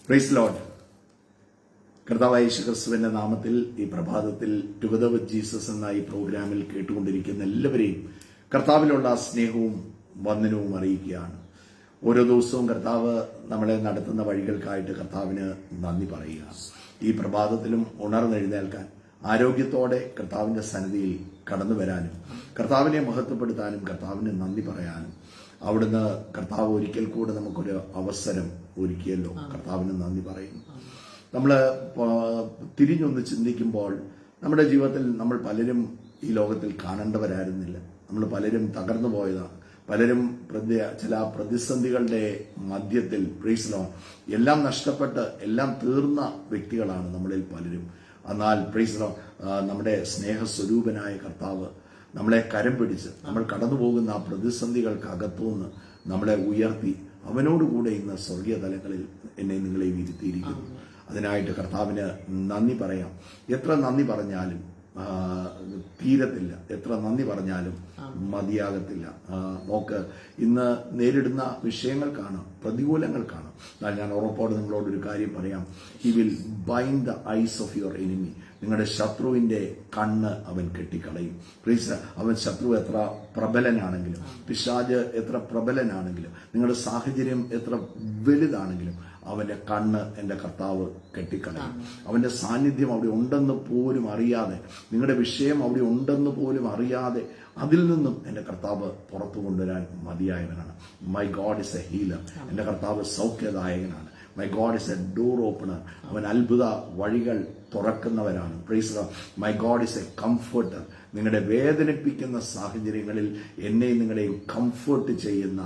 Praise Lord. കർത്താവായ യേശുക്രിസ്തുവിന്റെ നാമത്തിൽ ഈ പ്രഭാതത്തിൽ ടുഗദർ വിത്ത് ജീസസ് എന്ന ഈ പ്രോഗ്രാമിൽ കേട്ടുകൊണ്ടിരിക്കുന്ന എല്ലാവരെയും കർത്താവിലുള്ള സ്നേഹവും വന്ദനവും അറിയിക്കുകയാണ്. ഓരോ ദിവസവും കർത്താവ് നമ്മളെ നടത്തുന്ന വഴികൾക്കായിട്ട് കർത്താവിന് നന്ദി പറയുക. ഈ പ്രഭാതത്തിലും ഉണർന്നെഴുന്നേൽക്കാൻ, ആരോഗ്യത്തോടെ കർത്താവിന്റെ സന്നിധിയിൽ കടന്നു വരാനും, കർത്താവിനെ മഹത്വപ്പെടുത്താനും, കർത്താവിന് നന്ദി പറയാനും അവിടുന്ന് കർത്താവ് ഒരിക്കൽ കൂടെ നമുക്കൊരു അവസരം ഒരുക്കിയല്ലോ. കർത്താവിന് നന്ദി പറയുന്നു. നമ്മൾ തിരിഞ്ഞൊന്ന് ചിന്തിക്കുമ്പോൾ നമ്മുടെ ജീവിതത്തിൽ നമ്മൾ പലരും ഈ ലോകത്തിൽ കാണേണ്ടവരായിരുന്നില്ല. നമ്മൾ പലരും തകർന്നു പോയതാണ്. പലരും ചില പ്രതിസന്ധികളുടെ മധ്യത്തിൽ പ്രൈസ് ലോർഡ് എല്ലാം നഷ്ടപ്പെട്ട് എല്ലാം തീർന്ന വ്യക്തികളാണ് നമ്മളിൽ പലരും. എന്നാൽ പ്രൈസ് ലോർഡ് നമ്മുടെ സ്നേഹസ്വരൂപനായ കർത്താവ് നമ്മളെ കരം പിടിച്ച് നമ്മൾ കടന്നു പോകുന്ന ആ പ്രതിസന്ധികൾക്കകത്തുനിന്ന് നമ്മളെ ഉയർത്തി അവനോടുകൂടെ ഇന്ന് സ്വർഗീയ തലങ്ങളിൽ എന്നെ നിങ്ങളെ ഇരുത്തിയിരിക്കുന്നു. അതിനായിട്ട് കർത്താവിന് നന്ദി പറയാം. എത്ര നന്ദി പറഞ്ഞാലും തീരത്തില്ല, എത്ര നന്ദി പറഞ്ഞാലും മതിയാകത്തില്ല. നോക്ക്, ഇന്ന് നേരിടുന്ന വിഷയങ്ങൾക്കാണ്, പ്രതികൂലങ്ങൾക്കാണ്. ഞാൻ ഉറപ്പോടെ നിങ്ങളോടൊരു കാര്യം പറയാം. He will bind the ice of your enemy. നിങ്ങളുടെ ശത്രുവിന്റെ കണ്ണ് അവൻ കെട്ടിക്കളയും. പ്ലീസ്, അവൻ ശത്രു എത്ര പ്രബലനാണെങ്കിലും, പിശാച് എത്ര പ്രബലനാണെങ്കിലും, നിങ്ങളുടെ സാഹചര്യം എത്ര വലുതാണെങ്കിലും അവന്റെ കണ്ണ് എൻ്റെ കർത്താവ് കെട്ടിക്കളയും. അവന്റെ സാന്നിധ്യം അവിടെ ഉണ്ടെന്ന് പോലും അറിയാതെ, നിങ്ങളുടെ വിഷയം അവിടെ ഉണ്ടെന്ന് പോലും അറിയാതെ അതിൽ നിന്നും എൻ്റെ കർത്താവ് പുറത്തു കൊണ്ടുവരാൻ മതിയായവനാണ്. My God is a healer. എൻ്റെ കർത്താവ് സൗഖ്യദായകനാണ്. My God is a door opener. അവൻ അത്ഭുത വഴികൾ തുറക്കുന്നവരാണ്. Praise the Lord. My God is a comforter. നിങ്ങളുടെ വേദനിപ്പിക്കുന്ന സാഹചര്യങ്ങളിൽ എന്നെയും നിങ്ങളെയും കംഫർട്ട് ചെയ്യുന്ന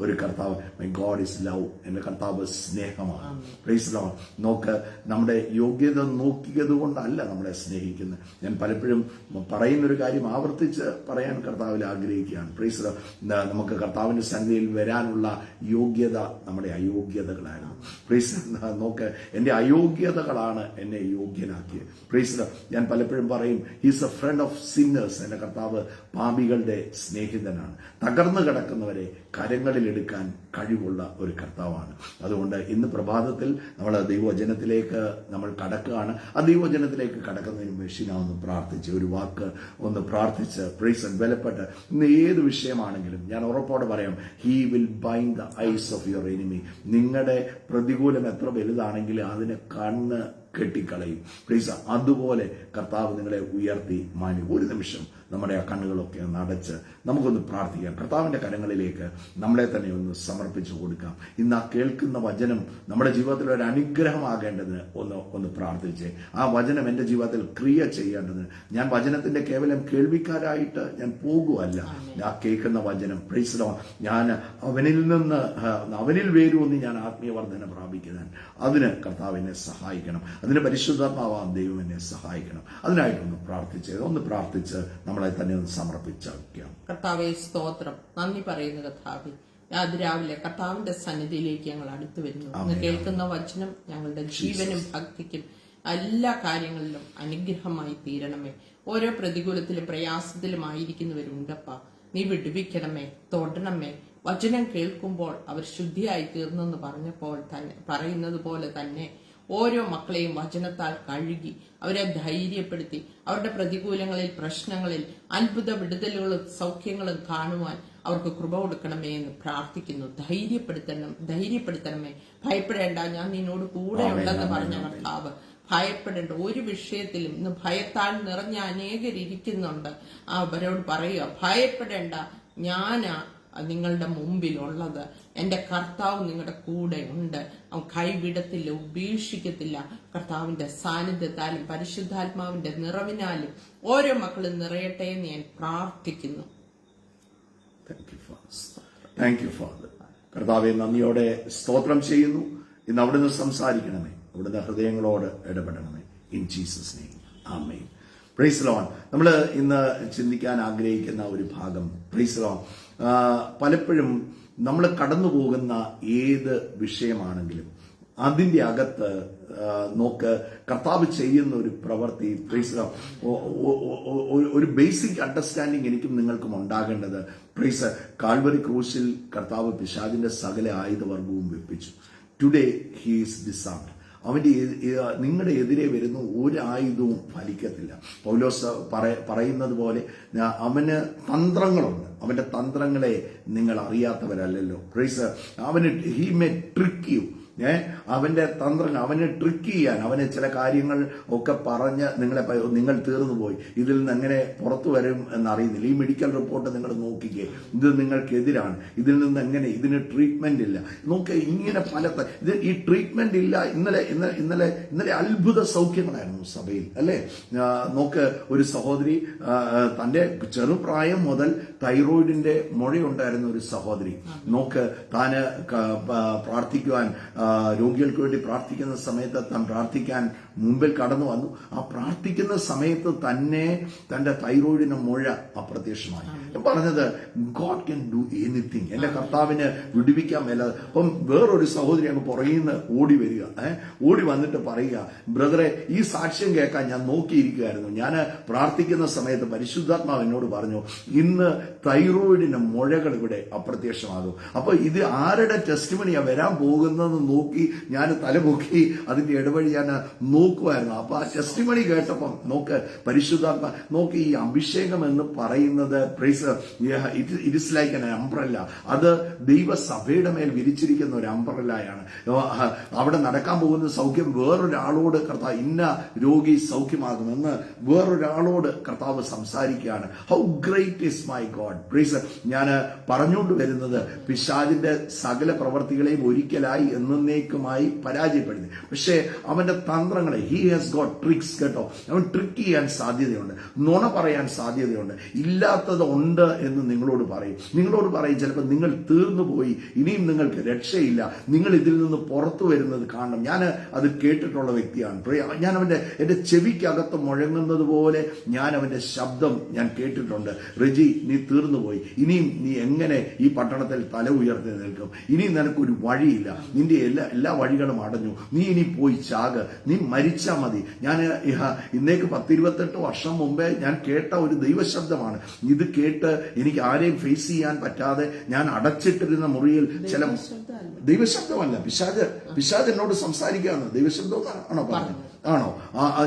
ഒരു കർത്താവ്. My God is love. എൻ്റെ കർത്താവ് സ്നേഹമാണ്. Praise the Lord. നോക്ക്, നമ്മുടെ യോഗ്യത നോക്കിയത് കൊണ്ടല്ല നമ്മളെ സ്നേഹിക്കുന്നത്. ഞാൻ പലപ്പോഴും പറയുന്നൊരു കാര്യം ആവർത്തിച്ച് പറയാൻ കർത്താവിൽ ആഗ്രഹിക്കുകയാണ്. Price the Lord. നമുക്ക് കർത്താവിന്റെ സന്നിധിയിൽ വരാനുള്ള യോഗ്യത നമ്മുടെ അയോഗ്യതകളായിരുന്നു. പ്രൈസ് നോക്ക്, എൻ്റെ അയോഗ്യതകളാണ് എന്നെ യോഗ്യനാക്കിയത്. Price the Lord. ഞാൻ പലപ്പോഴും പറയും, he's a friend of sinners. എൻ്റെ കർത്താവ് പാപികളുടെ സ്നേഹിതനാണ്. തകർന്നു കിടക്കുന്നവരെ കരങ്ങളിലെടുക്കാൻ കഴിവുള്ള ഒരു കർത്താവാണ്. അതുകൊണ്ട് ഇന്ന് പ്രഭാതത്തിൽ നമ്മൾ ദൈവവചനത്തിലേക്ക് നമ്മൾ കടക്കുകയാണ്. ആ ദൈവവചനത്തിലേക്ക് കടക്കുന്നതിന് മെഷീനാവുന്ന പ്രാർത്ഥിച്ച് ഒരു വാക്ക് ഒന്ന് പ്രാർത്ഥിച്ച് പ്രൈസ് ബലപ്പെട്ട് ഇന്ന് ഏത് വിഷയമാണെങ്കിലും ഞാൻ ഉറപ്പോടെ പറയാം, he will bind the ice of your enemy. നിങ്ങളുടെ പ്രതികൂലം എത്ര വലുതാണെങ്കിലും അതിനെ കണ്ണ് കെട്ടിക്കളയും. പ്ലീസ്, അതുപോലെ കർത്താവ് നിങ്ങളെ ഉയർത്തി മാനി. ഒരു നിമിഷം നമ്മുടെ ആ കണ്ണുകളൊക്കെ ഒന്ന് അടച്ച് നമുക്കൊന്ന് പ്രാർത്ഥിക്കാം. കർത്താവിന്റെ കരങ്ങളിലേക്ക് നമ്മളെ തന്നെ ഒന്ന് സമർപ്പിച്ചു കൊടുക്കാം. ഇന്ന് ആ കേൾക്കുന്ന വചനം നമ്മുടെ ജീവിതത്തിൽ ഒരു അനുഗ്രഹമാകേണ്ടതിന് ഒന്ന് പ്രാർത്ഥിച്ചേ. ആ വചനം എൻ്റെ ജീവിതത്തിൽ ക്രിയ ചെയ്യേണ്ടതിന് ഞാൻ വചനത്തിന്റെ കേവലം കേൾവിക്കാരായിട്ട് ഞാൻ പോകുകയല്ല. ആ കേൾക്കുന്ന വചനം പ്രൈസ് ദി ലോർഡ്, ഞാൻ അവനിൽ വേരൂന്നി ഞാൻ ആത്മീയവർദ്ധന പ്രാപിക്കുന്നതിന് അതിന് കർത്താവ് എന്നെ സഹായിക്കണം. അതിന് പരിശുദ്ധാത്മാവാം ദൈവം എന്നെ സഹായിക്കണം. അതിനായിട്ടൊന്ന് പ്രാർത്ഥിച്ച് നമ്മളെ തന്നെ ഒന്ന് സമർപ്പിക്കാം. കർത്താവേ സ്തോത്രം, നന്ദി പറയുന്ന കർത്താവേ, അതിരാവിലെ കർത്താവിന്റെ സന്നിധിയിലേക്ക് ഞങ്ങൾ അടുത്തു വരുന്നു. ഇന്ന് കേൾക്കുന്ന വചനം ഞങ്ങളുടെ ജീവനും ഭക്തിക്കും എല്ലാ കാര്യങ്ങളിലും അനുഗ്രഹമായി തീരണമേ. ഓരോ പ്രതികൂലത്തിലും പ്രയാസത്തിലും ആയിരിക്കുന്നവരുണ്ടപ്പ, നീ വിടുവിക്കണമേ, തൊടണമേ. വചനം കേൾക്കുമ്പോൾ അവർ ശുദ്ധിയായി തീർന്നെന്ന് പറയുന്നത് പോലെ തന്നെ ഓരോ മക്കളെയും വചനത്താൽ കഴുകി അവരെ ധൈര്യപ്പെടുത്തി അവരുടെ പ്രതികൂലങ്ങളിൽ, പ്രശ്നങ്ങളിൽ അത്ഭുത വിടുതലുകളും സൗഖ്യങ്ങളും കാണുവാൻ അവർക്ക് കൃപ കൊടുക്കണമേ എന്ന് പ്രാർത്ഥിക്കുന്നു. ധൈര്യപ്പെടുത്തണമേ. ഭയപ്പെടേണ്ട, ഞാൻ നിന്നോട് കൂടെ ഉണ്ടെന്ന് പറഞ്ഞ കർത്താവ്. ഭയപ്പെടേണ്ട ഒരു വിഷയത്തിലും. ഇന്ന് ഭയത്താൽ നിറഞ്ഞ അനേകരിക്കുന്നുണ്ട്. അവരോട് പറയുക, ഭയപ്പെടേണ്ട, ഞാനാ നിങ്ങളുടെ മുമ്പിലുള്ളത്. എൻ്റെ കർത്താവ് നിങ്ങളുടെ കൂടെ ഉണ്ട്. അവൻ കൈവിടത്തില്ല, ഉപേക്ഷിക്കത്തില്ല. കർത്താവിന്റെ സാന്നിധ്യത്താലും പരിശുദ്ധാത്മാവിന്റെ നിറവിനാലും ഓരോ മക്കളും നിറയട്ടെ എന്ന് ഞാൻ പ്രാർത്ഥിക്കുന്നു. Thank you Father. കർത്താവെ നന്ദിയോടെ സ്തോത്രം ചെയ്യുന്നു. ഇന്ന് അവിടുന്ന് സംസാരിക്കണമേ, അവിടുന്ന് ഹൃദയങ്ങളോട് ഇടപെടണമേ. In Jesus name, amen. Praise the Lord. നമ്മൾ ഇന്ന് ചിന്തിക്കാൻ ആഗ്രഹിക്കുന്ന ഒരു ഭാഗം, പ്രൈസ് ദി ലോർഡ്, പലപ്പോഴും നമ്മൾ കടന്നു പോകുന്ന ഏത് വിഷയമാണെങ്കിലും അതിന്റെ അകത്ത് നോക്ക്, കർത്താവ് ചെയ്യുന്ന ഒരു പ്രവൃത്തി, പ്രൈസ് ദി ലോർഡ്, ഒരു ബേസിക് അണ്ടർസ്റ്റാൻഡിങ് എനിക്കും നിങ്ങൾക്കും ഉണ്ടാകേണ്ടത്. പ്രൈസ്, കാൽവരി ക്രൂശിൽ കർത്താവ് പിശാചിന്റെ സകല ആയുധവർഗവും വെപ്പിച്ചു. Today he is disarmed. അവന്റെ നിങ്ങളുടെ എതിരെ വരുന്ന ഒരു ആയുധവും ഫലിക്കത്തില്ല. പൗലോസ് പറയുന്നത് പോലെ അവന് തന്ത്രങ്ങളുണ്ട്. അവന്റെ തന്ത്രങ്ങളെ നിങ്ങൾ അറിയാത്തവരല്ലല്ലോ. പ്രൈസ് അവന് ഹി മേ ട്രിക്ക് യു. അവന്റെ തന്ത്രങ്ങൾ അവനെ ട്രിക്ക് ചെയ്യാൻ, അവന് ചില കാര്യങ്ങൾ ഒക്കെ പറഞ്ഞ് നിങ്ങൾ തീർന്നു പോയി, ഇതിൽ നിന്ന് എങ്ങനെ പുറത്തു വരും എന്നറിയുന്നില്ല. ഈ മെഡിക്കൽ റിപ്പോർട്ട് നിങ്ങൾ നോക്കിക്കേ, ഇത് നിങ്ങൾക്കെതിരാണ്, ഇതിൽ നിന്ന് എങ്ങനെ, ഇതിന് ട്രീറ്റ്മെന്റ് ഇല്ല. നോക്ക്, ഇങ്ങനെ ഇത് ഈ ട്രീറ്റ്മെന്റ് ഇല്ല. ഇന്നലെ അത്ഭുത സൗഖ്യങ്ങളായിരുന്നു സഭയിൽ, അല്ലേ? നോക്ക്, ഒരു സഹോദരി തന്റെ ചെറുപ്രായം മുതൽ തൈറോയിഡിന്റെ മുഴയുണ്ടായിരുന്ന ഒരു സഹോദരി, നോക്ക്, താന് പ്രാർത്ഥിക്കുവാൻ, രോഗികൾക്ക് വേണ്ടി പ്രാർത്ഥിക്കുന്ന സമയത്ത് താൻ പ്രാർത്ഥിക്കാൻ മുമ്പിൽ കടന്നു വന്നു. ആ പ്രാർത്ഥിക്കുന്ന സമയത്ത് തന്നെ തന്റെ തൈറോയിഡിന് മുഴ അപ്രത്യക്ഷമായി. പറഞ്ഞത് ഗോഡ് ക്യാൻ ഡു എനിത്തിങ്, എന്റെ കർത്താവിന് വിടുവിക്കാൻ മേല. അപ്പം വേറൊരു സഹോദരി അങ്ങ് പുറകിന്ന് ഓടി വരിക, ഓടി വന്നിട്ട് പറയുക, ബ്രദറെ, ഈ സാക്ഷ്യം കേൾക്കാൻ ഞാൻ നോക്കിയിരിക്കുകയായിരുന്നു. ഞാൻ പ്രാർത്ഥിക്കുന്ന സമയത്ത് പരിശുദ്ധാത്മാവ് എന്നോട് പറഞ്ഞു, ഇന്ന് തൈറോയിഡിന് മുഴകൾ ഇവിടെ അപ്രത്യക്ഷമാകും. അപ്പൊ ഇത് ആരുടെ ടെസ്റ്റിമണിയാ വരാൻ പോകുന്നതെന്ന് നോക്കി ഞാൻ തലപൊക്കി അതിന്റെ ഇടവഴി ഞാൻ നോക്കുമായിരുന്നു. അപ്പൊ ആ ടെസ്റ്റിമണി കേട്ടപ്പം നോക്ക്, പരിശുദ്ധാത്മ നോക്ക്, ഈ അഭിഷേകം എന്ന് പറയുന്നത് it is like an umbrella. അത് ദൈവസഭയുടെ മേൽ വിരിച്ചിരിക്കുന്ന ഒരു അംബ്രല്ലയാണ്. അവിടെ നടക്കാൻ പോകുന്ന സൗഖ്യം വേറൊരാളോട് കർത്താവ്, ഇന്ന രോഗി സൗഖ്യമാകുമെന്ന് വേറൊരാളോട് കർത്താവ് സംസാരിക്കുകയാണ്. How great is my God. Praise. ഞാൻ പറഞ്ഞുകൊണ്ട് വരുന്നത്, പിശാചിന്റെ സകല പ്രവർത്തികളെയും ഒരിക്കലായി എന്നേക്കുമായി പരാജയപ്പെടുത്തി. പക്ഷേ അവന്റെ തന്ത്രങ്ങളെ, ഹി ഹാസ് ഗോട്ട് ട്രിക്സ്, കേട്ടോ. അവൻ ട്രിക്ക് ചെയ്യാൻ സാധ്യതയുണ്ട്, നുണ പറയാൻ സാധ്യതയുണ്ട്, ഇല്ലാത്തത് ഉണ്ട് എന്ന് നിങ്ങളോട് പറയും. ചിലപ്പോൾ നിങ്ങൾ തീർന്നു പോയി, ഇനിയും നിങ്ങൾക്ക് രക്ഷയില്ല, നിങ്ങൾ ഇതിൽ നിന്ന് പുറത്തു വരുന്നത് കാണണം. ഞാൻ അത് കേട്ടിട്ടുള്ള വ്യക്തിയാണ്. ഞാൻ എന്റെ ചെവിക്കകത്ത് മുഴങ്ങുന്നത് പോലെ ഞാൻ അവന്റെ ശബ്ദം ഞാൻ കേട്ടിട്ടുണ്ട്. റെജി, നീ തീർന്നുപോയി, ഇനിയും നീ എങ്ങനെ ഈ പട്ടണത്തിൽ തല ഉയർത്തി നിൽക്കും? ഇനിയും നിനക്കൊരു വഴിയില്ല, നിന്റെ എല്ലാ വഴികളും അടഞ്ഞു, നീ ഇനി പോയി ചാക്, നീ മരിച്ചാ മതി. ഞാൻ ഇന്നേക്ക് 10-28 വർഷം മുമ്പേ ഞാൻ കേട്ട ഒരു ദൈവശബ്ദമാണ്. ഇത് കേട്ട് എനിക്ക് ആരെയും ഫേസ് ചെയ്യാൻ പറ്റാതെ ഞാൻ അടച്ചിട്ടിരുന്ന മുറിയിൽ ചില ദൈവശബ്ദമല്ല, പിശാച് എന്നോട് സംസാരിക്കുകയാണ്. ദൈവശബ്ദം ആണോ പറഞ്ഞത്? ആണോ?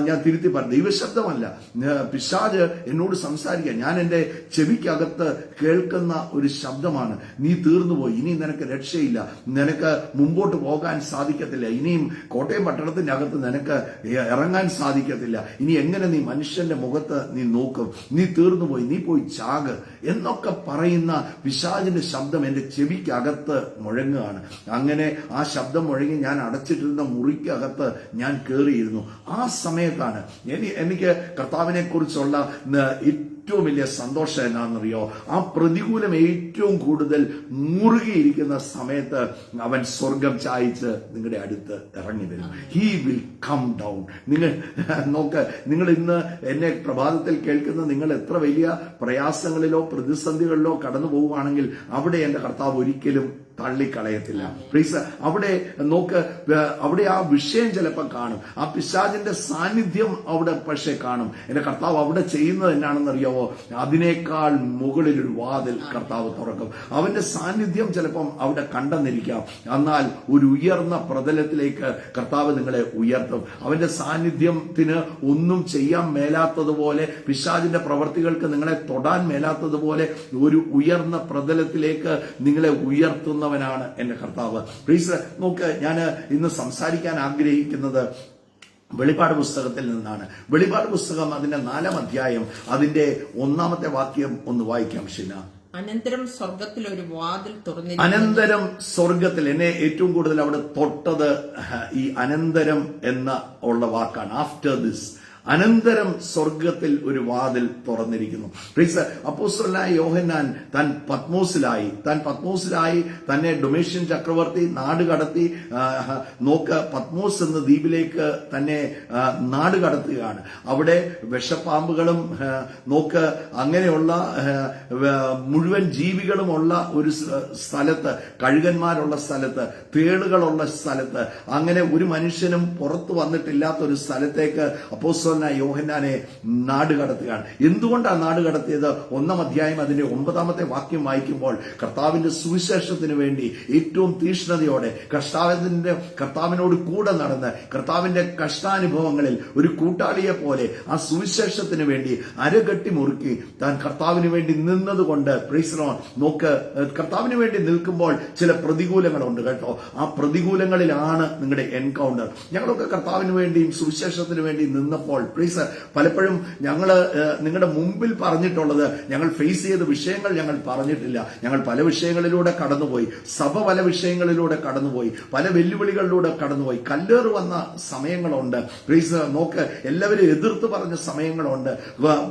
ഞാൻ തിരുത്തി പറഞ്ഞു, ദൈവശബ്ദമല്ല, പിശാച് എന്നോട് സംസാരിക്കുക. ഞാൻ എന്റെ ചെവിക്കകത്ത് കേൾക്കുന്ന ഒരു ശബ്ദമാണ്, നീ തീർന്നുപോയി, ഇനി നിനക്ക് രക്ഷയില്ല, നിനക്ക് മുമ്പോട്ട് പോകാൻ സാധിക്കത്തില്ല, ഇനിയും കോട്ടയം പട്ടണത്തിന്റെ അകത്ത് നിനക്ക് ഇറങ്ങാൻ സാധിക്കത്തില്ല, ഇനി എങ്ങനെ നീ മനുഷ്യന്റെ മുഖത്ത് നീ നോക്കും, നീ തീർന്നുപോയി, നീ പോയി ചാക് എന്നൊക്കെ പറയുന്ന പിശാചിന്റെ ശബ്ദം എന്റെ ചെവിക്കകത്ത് മുഴങ്ങുകയാണ്. അങ്ങനെ ആ ശബ്ദം മുഴങ്ങി ഞാൻ അടച്ചിട്ടിരുന്ന മുറിക്കകത്ത് ഞാൻ കയറിയിരുന്നു. ആ സമയത്താണ് എനിക്ക് കർത്താവിനെ കുറിച്ചുള്ള ഏറ്റവും വലിയ സന്തോഷം എന്നാണെന്നറിയോ? ആ പ്രതികൂലം ഏറ്റവും കൂടുതൽ മുറുകിയിരിക്കുന്ന സമയത്ത് അവൻ സ്വർഗം ചായച്ച് നിങ്ങളുടെ അടുത്ത് ഇറങ്ങി വരും. He will come down. നിങ്ങൾ നോക്ക്, നിങ്ങൾ ഇന്ന് എന്നെ പ്രഭാതത്തിൽ കേൾക്കുന്ന നിങ്ങൾ എത്ര വലിയ പ്രയാസങ്ങളിലോ പ്രതിസന്ധികളിലോ കടന്നു പോവുകയാണെങ്കിൽ അവിടെ എന്റെ കർത്താവ് ഒരിക്കലും തള്ളിക്കളയത്തില്ല. പ്ലീസ്, അവിടെ നോക്ക്, അവിടെ ആ വിഷയം ചിലപ്പോൾ കാണും, ആ പിശാചിന്റെ സാന്നിധ്യം അവിടെ പക്ഷേ കാണും. എന്റെ കർത്താവ് അവിടെ ചെയ്യുന്നത് എന്നാണെന്നറിയാവോ? അതിനേക്കാൾ മുകളിൽ ഒരു വാതിൽ കർത്താവ് തുറക്കും. അവന്റെ സാന്നിധ്യം ചിലപ്പം അവിടെ കണ്ടെന്നിരിക്കാം, എന്നാൽ ഒരു ഉയർന്ന പ്രതലത്തിലേക്ക് കർത്താവ് നിങ്ങളെ ഉയർത്തും. അവന്റെ സാന്നിധ്യത്തിന് ഒന്നും ചെയ്യാൻ മേലാത്തതുപോലെ, പിശാചിന്റെ പ്രവർത്തികൾക്ക് നിങ്ങളെ തൊടാൻ മേലാത്തതുപോലെ ഒരു ഉയർന്ന പ്രതലത്തിലേക്ക് നിങ്ങളെ ഉയർത്തുന്നവനാണ് എന്റെ കർത്താവ്. പ്ലീസ് നോക്ക്, ഞാൻ ഇന്ന് സംസാരിക്കാൻ ആഗ്രഹിക്കുന്നത് വെളിപ്പാട് പുസ്തകത്തിൽ നിന്നാണ്. വെളിപ്പാട് പുസ്തകം അതിന്റെ 4-ാം അധ്യായം അതിന്റെ 1-ാമത്തെ വാക്യം ഒന്ന് വായിക്കാം ഷിന. അനന്തരം സ്വർഗത്തിൽ ഒരു വാതിൽ തുറന്നു. അനന്തരം സ്വർഗത്തിൽ, എന്നെ ഏറ്റവും കൂടുതൽ അവിടെ തൊട്ടത് ഈ അനന്തരം എന്ന ഉള്ള വാക്കാണ്. ആഫ്റ്റർ ദിസ്, അനന്തരം സ്വർഗത്തിൽ ഒരു വാതിൽ തുറന്നിരിക്കുന്നു. അപ്പോസ്തലനായ യോഹന്നാൻ താൻ പത്മോസിലായി തന്നെ ഡൊമേഷ്യൻ ചക്രവർത്തി നാട് കടത്തി. നോക്ക്, പത്മോസ് എന്ന ദ്വീപിലേക്ക് തന്നെ നാട് കടത്തുകയാണ്. അവിടെ വിഷപ്പാമ്പുകളും നോക്ക് അങ്ങനെയുള്ള മുഴുവൻ ജീവികളുമുള്ള ഒരു സ്ഥലത്ത്, കഴുകന്മാരുള്ള സ്ഥലത്ത്, തേളുകളുള്ള സ്ഥലത്ത്, അങ്ങനെ ഒരു മനുഷ്യനും പുറത്തു വന്നിട്ടില്ലാത്ത ഒരു സ്ഥലത്തേക്ക് അപ്പോസ്തലൻ അപ്പോസ്തലനായ യോഹന്നാനെ നാട് കടത്തുകയാണ്. എന്തുകൊണ്ടാണ് നാട് കടത്തിയത്? 1-ാം അധ്യായം അതിന്റെ 9-ാമത്തെ വാക്യം വായിക്കുമ്പോൾ കർത്താവിന്റെ സുവിശേഷത്തിന് വേണ്ടി ഏറ്റവും തീഷ്ണതയോടെ കർത്താവിനോട് കൂടെ നടന്ന് കർത്താവിന്റെ കഷ്ടാനുഭവങ്ങളിൽ ഒരു കൂട്ടാളിയെ പോലെ ആ സുവിശേഷത്തിന് വേണ്ടി അരകെട്ടി മുറുക്കി താൻ കർത്താവിന് വേണ്ടി നിന്നതുകൊണ്ട് നോക്ക്, കർത്താവിന് വേണ്ടി നിൽക്കുമ്പോൾ ചില പ്രതികൂലങ്ങളുണ്ട് കേട്ടോ. ആ പ്രതികൂലങ്ങളിലാണ് നിങ്ങളുടെ എൻകൗണ്ടർ. ഞങ്ങളൊക്കെ കർത്താവിന് വേണ്ടിയും സുവിശേഷത്തിന് വേണ്ടി നിന്നപ്പോൾ പലപ്പോഴും ഞങ്ങള് നിങ്ങളുടെ മുമ്പിൽ പറഞ്ഞിട്ടുള്ളത്, ഞങ്ങൾ ഫേസ് ചെയ്ത വിഷയങ്ങൾ ഞങ്ങൾ പറഞ്ഞിട്ടില്ല. ഞങ്ങൾ പല വിഷയങ്ങളിലൂടെ കടന്നുപോയി, സഭ പല വിഷയങ്ങളിലൂടെ കടന്നുപോയി, പല വെല്ലുവിളികളിലൂടെ കടന്നുപോയി, കല്ലേറ് വന്ന സമയങ്ങളുണ്ട്. നോക്ക്, എല്ലാവരും എതിർത്ത് പറഞ്ഞ സമയങ്ങളുണ്ട്.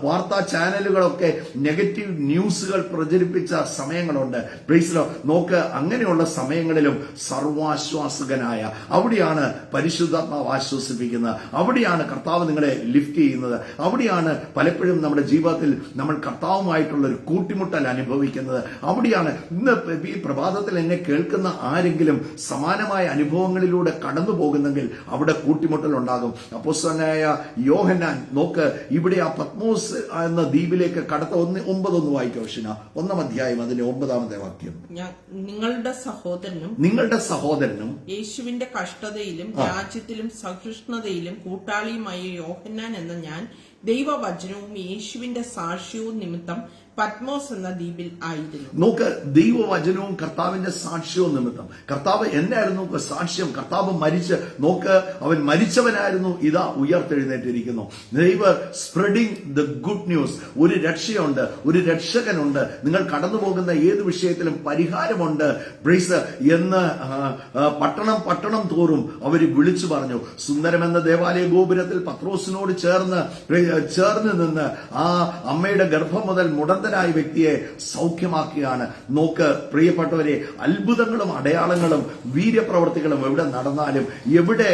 വാർത്താ ചാനലുകളൊക്കെ നെഗറ്റീവ് ന്യൂസുകൾ പ്രചരിപ്പിച്ച സമയങ്ങളുണ്ട്. നോക്ക്, അങ്ങനെയുള്ള സമയങ്ങളിലും സർവാശ്വാസകനായ, അവിടെയാണ് പരിശുദ്ധാത്മാവ് ആശ്വസിപ്പിക്കുന്നത്, അവിടെയാണ് കർത്താവ് നിങ്ങളെ ലിഫ്റ്റ് ചെയ്യുന്നത്, അവിടെയാണ് പലപ്പോഴും നമ്മുടെ ജീവിതത്തിൽ നമ്മൾ കർത്താവുമായിട്ടുള്ള ഒരു കൂട്ടിമുട്ടൽ അനുഭവിക്കുന്നത്. അവിടെയാണ് ഇന്ന് ഈ പ്രഭാതത്തിൽ എന്നെ കേൾക്കുന്ന ആരെങ്കിലും സമാനമായ അനുഭവങ്ങളിലൂടെ കടന്നു പോകുന്നെങ്കിൽ അവിടെ കൂട്ടിമുട്ടൽ ഉണ്ടാകും. അപ്പോസ്തലനായ യോഹന്നാൻ നോക്ക്, ഇവിടെ ആ പത്മോസ് എന്ന ദ്വീപിലേക്ക് കടത്ത 9 വായിക്കാം. 1-ാം അധ്യായം അതിന്റെ 9-ാമത്തെ വാക്യം. നിങ്ങളുടെ സഹോദരനും യേശുവിന്റെ കഷ്ടതയിലും രാജ്യത്തിലും സഹിഷ്ണുതയിലും കൂട്ടാളിയുമായ യോഹന്നാൻ എന്ന ഞാൻ ദൈവവചനവും യേശുവിന്റെ സാക്ഷ്യവും നിമിത്തം പത്മോസ് എന്ന ദ്വീപിൽ ആയിരുന്നു. നോക്ക്, ദൈവവചനവും കർത്താവിന്റെ സാക്ഷ്യവും നിമിത്തം. കർത്താവ് എന്നായിരുന്നു സാക്ഷ്യം? കർത്താവ് മരിച്ച്, നോക്ക്, അവൻ മരിച്ചവനായിരുന്നു, ഇതാ ഉയർത്തെഴുന്നേറ്റിരിക്കുന്നു. Spreading the good news. ഒരു രക്ഷയുണ്ട്, ഒരു രക്ഷകനുണ്ട്, നിങ്ങൾ കടന്നു പോകുന്ന ഏത് വിഷയത്തിലും പരിഹാരമുണ്ട് എന്ന് പട്ടണം തോറും അവര് വിളിച്ചു പറഞ്ഞു. സുന്ദരമെന്ന ദേവാലയ ഗോപുരത്തിൽ പത്രോസിനോട് ചേർന്ന് നിന്ന് ആ അമ്മയുടെ ഗർഭം മുതൽ മുടന്തനായ വ്യക്തിയെ സൗഖ്യമാക്കുകയാണ്. നോക്ക് പ്രിയപ്പെട്ടവരെ, അത്ഭുതങ്ങളും അടയാളങ്ങളും വീര്യപ്രവർത്തികളും എവിടെ നടന്നാലും, എവിടെ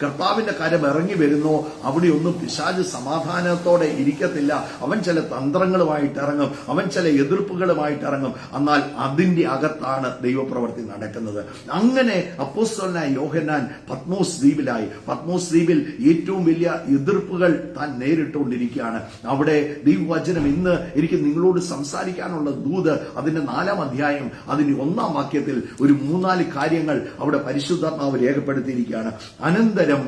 കർത്താവിന്റെ കരം ഇറങ്ങി വരുന്നോ അവിടെയൊന്നും പിശാച് സമാധാനത്തോടെ ഇരിക്കത്തില്ല. അവൻ ചില തന്ത്രങ്ങളുമായിട്ട് ഇറങ്ങും, അവൻ ചില എതിർപ്പുകളുമായിട്ട് ഇറങ്ങും. എന്നാൽ അതിന്റെ അകത്താണ് ദൈവപ്രവൃത്തി നടക്കുന്നത്. അങ്ങനെ അപ്പോസ്തലനായ യോഹന്നാൻ പത്മോസ് ദ്വീപിലായി. പത്മോസ് ദ്വീപിൽ ഏറ്റവും വലിയ എതിർപ്പുകൾ താൻ നേരിട്ടുകൊണ്ടിരിക്കുകയാണ്. അവിടെ ദൈവവചനം ഇന്ന് എനിക്ക് നിങ്ങളോട് സംസാരിക്കാനുള്ള ദൂത് അതിന്റെ 4-ാം അധ്യായം അതിന്റെ 1-ാം വാക്യത്തിൽ ഒരു 3-4 കാര്യങ്ങൾ അവിടെ പരിശുദ്ധാത്മാവ് രേഖപ്പെടുത്തിയിരിക്കുകയാണ്. അനന്തരം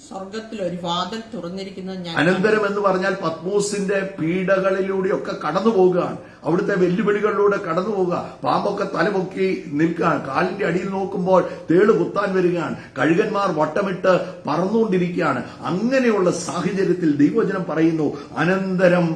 സ്വർഗത്തിൽ ഒരു വാതിൽ തുറന്നിരിക്കുന്നത്. അനന്തരം എന്ന് പറഞ്ഞാൽ പത്മോസിന്റെ പീഡകളിലൂടെയൊക്കെ കടന്നു പോകുകയാണ്. അവിടുത്തെ വെല്ലുവിളികളിലൂടെ കടന്നു പോവുക. പാമ്പൊക്കെ തലപൊക്കി നിൽക്കുകയാണ്. കാലിന്റെ അടിയിൽ നോക്കുമ്പോൾ തേള് കുത്താൻ വരികയാണ്. കഴുകന്മാർ വട്ടമിട്ട് പറന്നുകൊണ്ടിരിക്കുകയാണ്. അങ്ങനെയുള്ള സാഹചര്യത്തിൽ ദൈവവചനം പറയുന്നു, അനന്തരം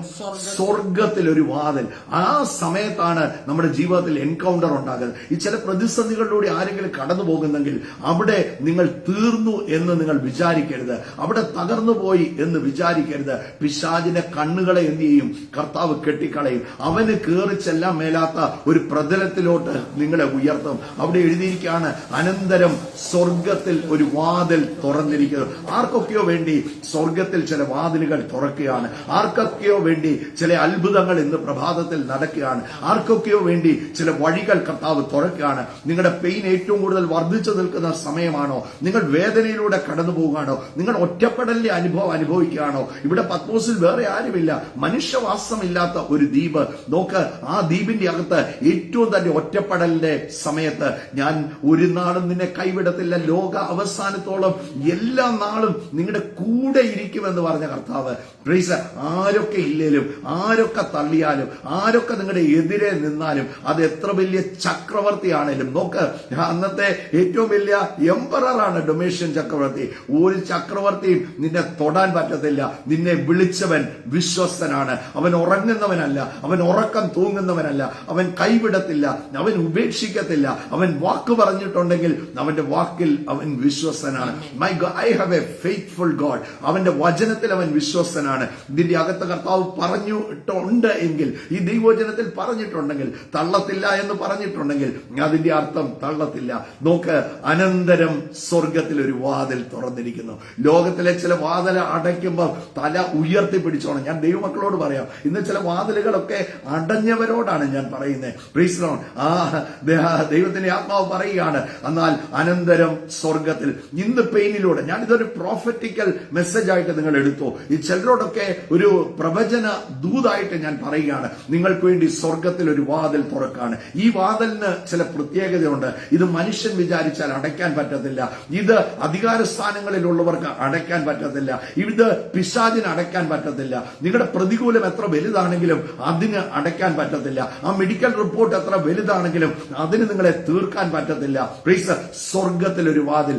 സ്വർഗത്തിൽ ഒരു വാതിൽ. ആ സമയത്താണ് നമ്മുടെ ജീവിതത്തിൽ എൻകൗണ്ടർ ഉണ്ടാകുന്നത്. ഈ ചില പ്രതിസന്ധികളിലൂടെ ആരെങ്കിലും കടന്നു പോകുന്നെങ്കിൽ അവിടെ നിങ്ങൾ തീർന്നു എന്ന് നിങ്ങൾ വിചാരിക്കരുത്, അവിടെ തകർന്നു പോയി എന്ന് വിചാരിക്കരുത്. പിശാചിന്റെ കണ്ണുകളെ എന്ത് ചെയ്യും? കർത്താവ് കെട്ടിക്കളയും. അവന് കയറി ചെല്ലാൻ മേലാത്ത ഒരു പ്രതലത്തിലോട്ട് നിങ്ങളെ ഉയർത്തും. അവിടെ എഴുതിയിരിക്കുകയാണ്, അനന്തരം സ്വർഗത്തിൽ ഒരു വാതിൽ തുറന്നിരിക്കുന്നു. ആർക്കൊക്കെയോ വേണ്ടി സ്വർഗത്തിൽ ചില വാതിലുകൾ തുറക്കുകയാണ്. ആർക്കൊക്കെയോ വേണ്ടി ചില അത്ഭുതങ്ങൾ ഇന്ന് പ്രഭാതത്തിൽ നടക്കുകയാണ്. ആർക്കൊക്കെയോ വേണ്ടി ചില വഴികൾ കർത്താവ് തുറക്കുകയാണ്. നിങ്ങളുടെ പെയിൻ ഏറ്റവും കൂടുതൽ വർദ്ധിച്ചു നിൽക്കുന്ന സമയമാണോ? നിങ്ങൾ വേദനയിലൂടെ കടന്നു പോകുകയാണോ? നിങ്ങൾ ഒറ്റപ്പെടലിന്റെ അനുഭവം അനുഭവിക്കുകയാണോ? ഇവിടെ പത്മോസിൽ വേറെ ആരുമില്ല, മനുഷ്യവാസമില്ലാത്ത ഒരു ദ്വീപ്. നോക്ക്, ആ ദ്വീപിന്റെ അകത്ത് ഏറ്റവും തന്നെ ഒറ്റപ്പെടലിന്റെ സമയത്ത്, ഞാൻ ഒരു നാളും നിന്നെ കൈവിടത്തില്ല, ലോക അവസാനത്തോളം എല്ലാ നാളും നിങ്ങളുടെ കൂടെ ഇരിക്കുമെന്ന് പറഞ്ഞ കർത്താവ്. ആരൊക്കെ ഇല്ലേലും, ആരൊക്കെ തള്ളിയാലും, ആരൊക്കെ നിങ്ങളുടെ എതിരെ നിന്നാലും, അത് എത്ര വലിയ ചക്രവർത്തിയാണേലും. നോക്ക്, അന്നത്തെ ഏറ്റവും വലിയ എംപററാണ് ഡൊമേഷ്യൻ ചക്രവർത്തി. ഒരു ചക്രവർത്തിയും നിന്നെ തൊടാൻ പറ്റത്തില്ല. നിന്നെ വിളിച്ചവൻ വിശ്വസ്തനാണ്. അവൻ ഉറങ്ങുന്നവനല്ല, അവൻ ഉറക്കം തൂങ്ങുന്നവനല്ല, അവൻ കൈവിടത്തില്ല, അവൻ ഉപേക്ഷിക്കത്തില്ല. അവൻ വാക്ക് പറഞ്ഞിട്ടുണ്ടെങ്കിൽ അവന്റെ വാക്കിൽ അവൻ വിശ്വസ്തനാണ്. My God, I have a faithful God. അവന്റെ വചനത്തിൽ അവൻ വിശ്വസ്തനാണ്. ഇതിന്റെ അകത്ത് കർത്താവ് പറഞ്ഞിട്ടുണ്ട് എങ്കിൽ, ഈ ദൈവവചനത്തിൽ പറഞ്ഞിട്ടുണ്ടെങ്കിൽ, തള്ളത്തില്ല എന്ന് പറഞ്ഞിട്ടുണ്ടെങ്കിൽ അതിന്റെ അർത്ഥം തള്ളത്തില്ല. നോക്ക്, അനന്തരം സ്വർഗത്തിൽ ഒരു വാതിൽ തുറന്നിരിക്കുന്നു. ലോകത്തിലെ ചില വാതിൽ അടയ്ക്കുമ്പോൾ തല ഉയർത്തി പിടിച്ചോണം. ഞാൻ ദൈവമക്കളോട് പറയാം, ഇന്ന് ചില വാതിലുകളൊക്കെ അടഞ്ഞവരോടാണ് ഞാൻ പറയുന്നത്. Price the Lord. ദൈവത്തിന്റെ ആത്മാവ് പറയുകയാണ്, എന്നാൽ അനന്തരം സ്വർഗത്തിൽ. ഇന്ന് പെയിനിലൂടെ ഞാനിതൊരു പ്രോഫറ്റിക്കൽ മെസ്സേജ് ആയിട്ട് നിങ്ങൾ എടുത്തു. ഈ ചിലരോടൊക്കെ ഒരു പ്രവചന ദൂതായിട്ട് ഞാൻ പറയുകയാണ്, നിങ്ങൾക്ക് വേണ്ടി സ്വർഗത്തിൽ ഒരു വാതിൽ തുറക്കാണ്. ഈ വാതിലിന് ചില പ്രത്യേകതയുണ്ട്. ഇത് മനുഷ്യൻ വിചാരിച്ചാൽ അടയ്ക്കാൻ പറ്റത്തില്ല. ഇത് അധികാര സ്ഥാനങ്ങളിലുള്ളവർക്ക് അടയ്ക്കാൻ പറ്റത്തില്ല. ഇത് പിശാചിന് അടയ്ക്കാൻ പറ്റത്തില്ല. നിങ്ങളുടെ പ്രതികൂലം എത്ര വലുതാണെങ്കിലും അതിന് അടയ്ക്കാൻ പറ്റത്തില്ല. ആ മെഡിക്കൽ റിപ്പോർട്ട് എത്ര വലുതാണെങ്കിലും അതിന് നിങ്ങളെ തീർക്കാൻ പറ്റത്തില്ല. പ്രൈസ്. സ്വർഗത്തിൽ ഒരു വാതിൽ.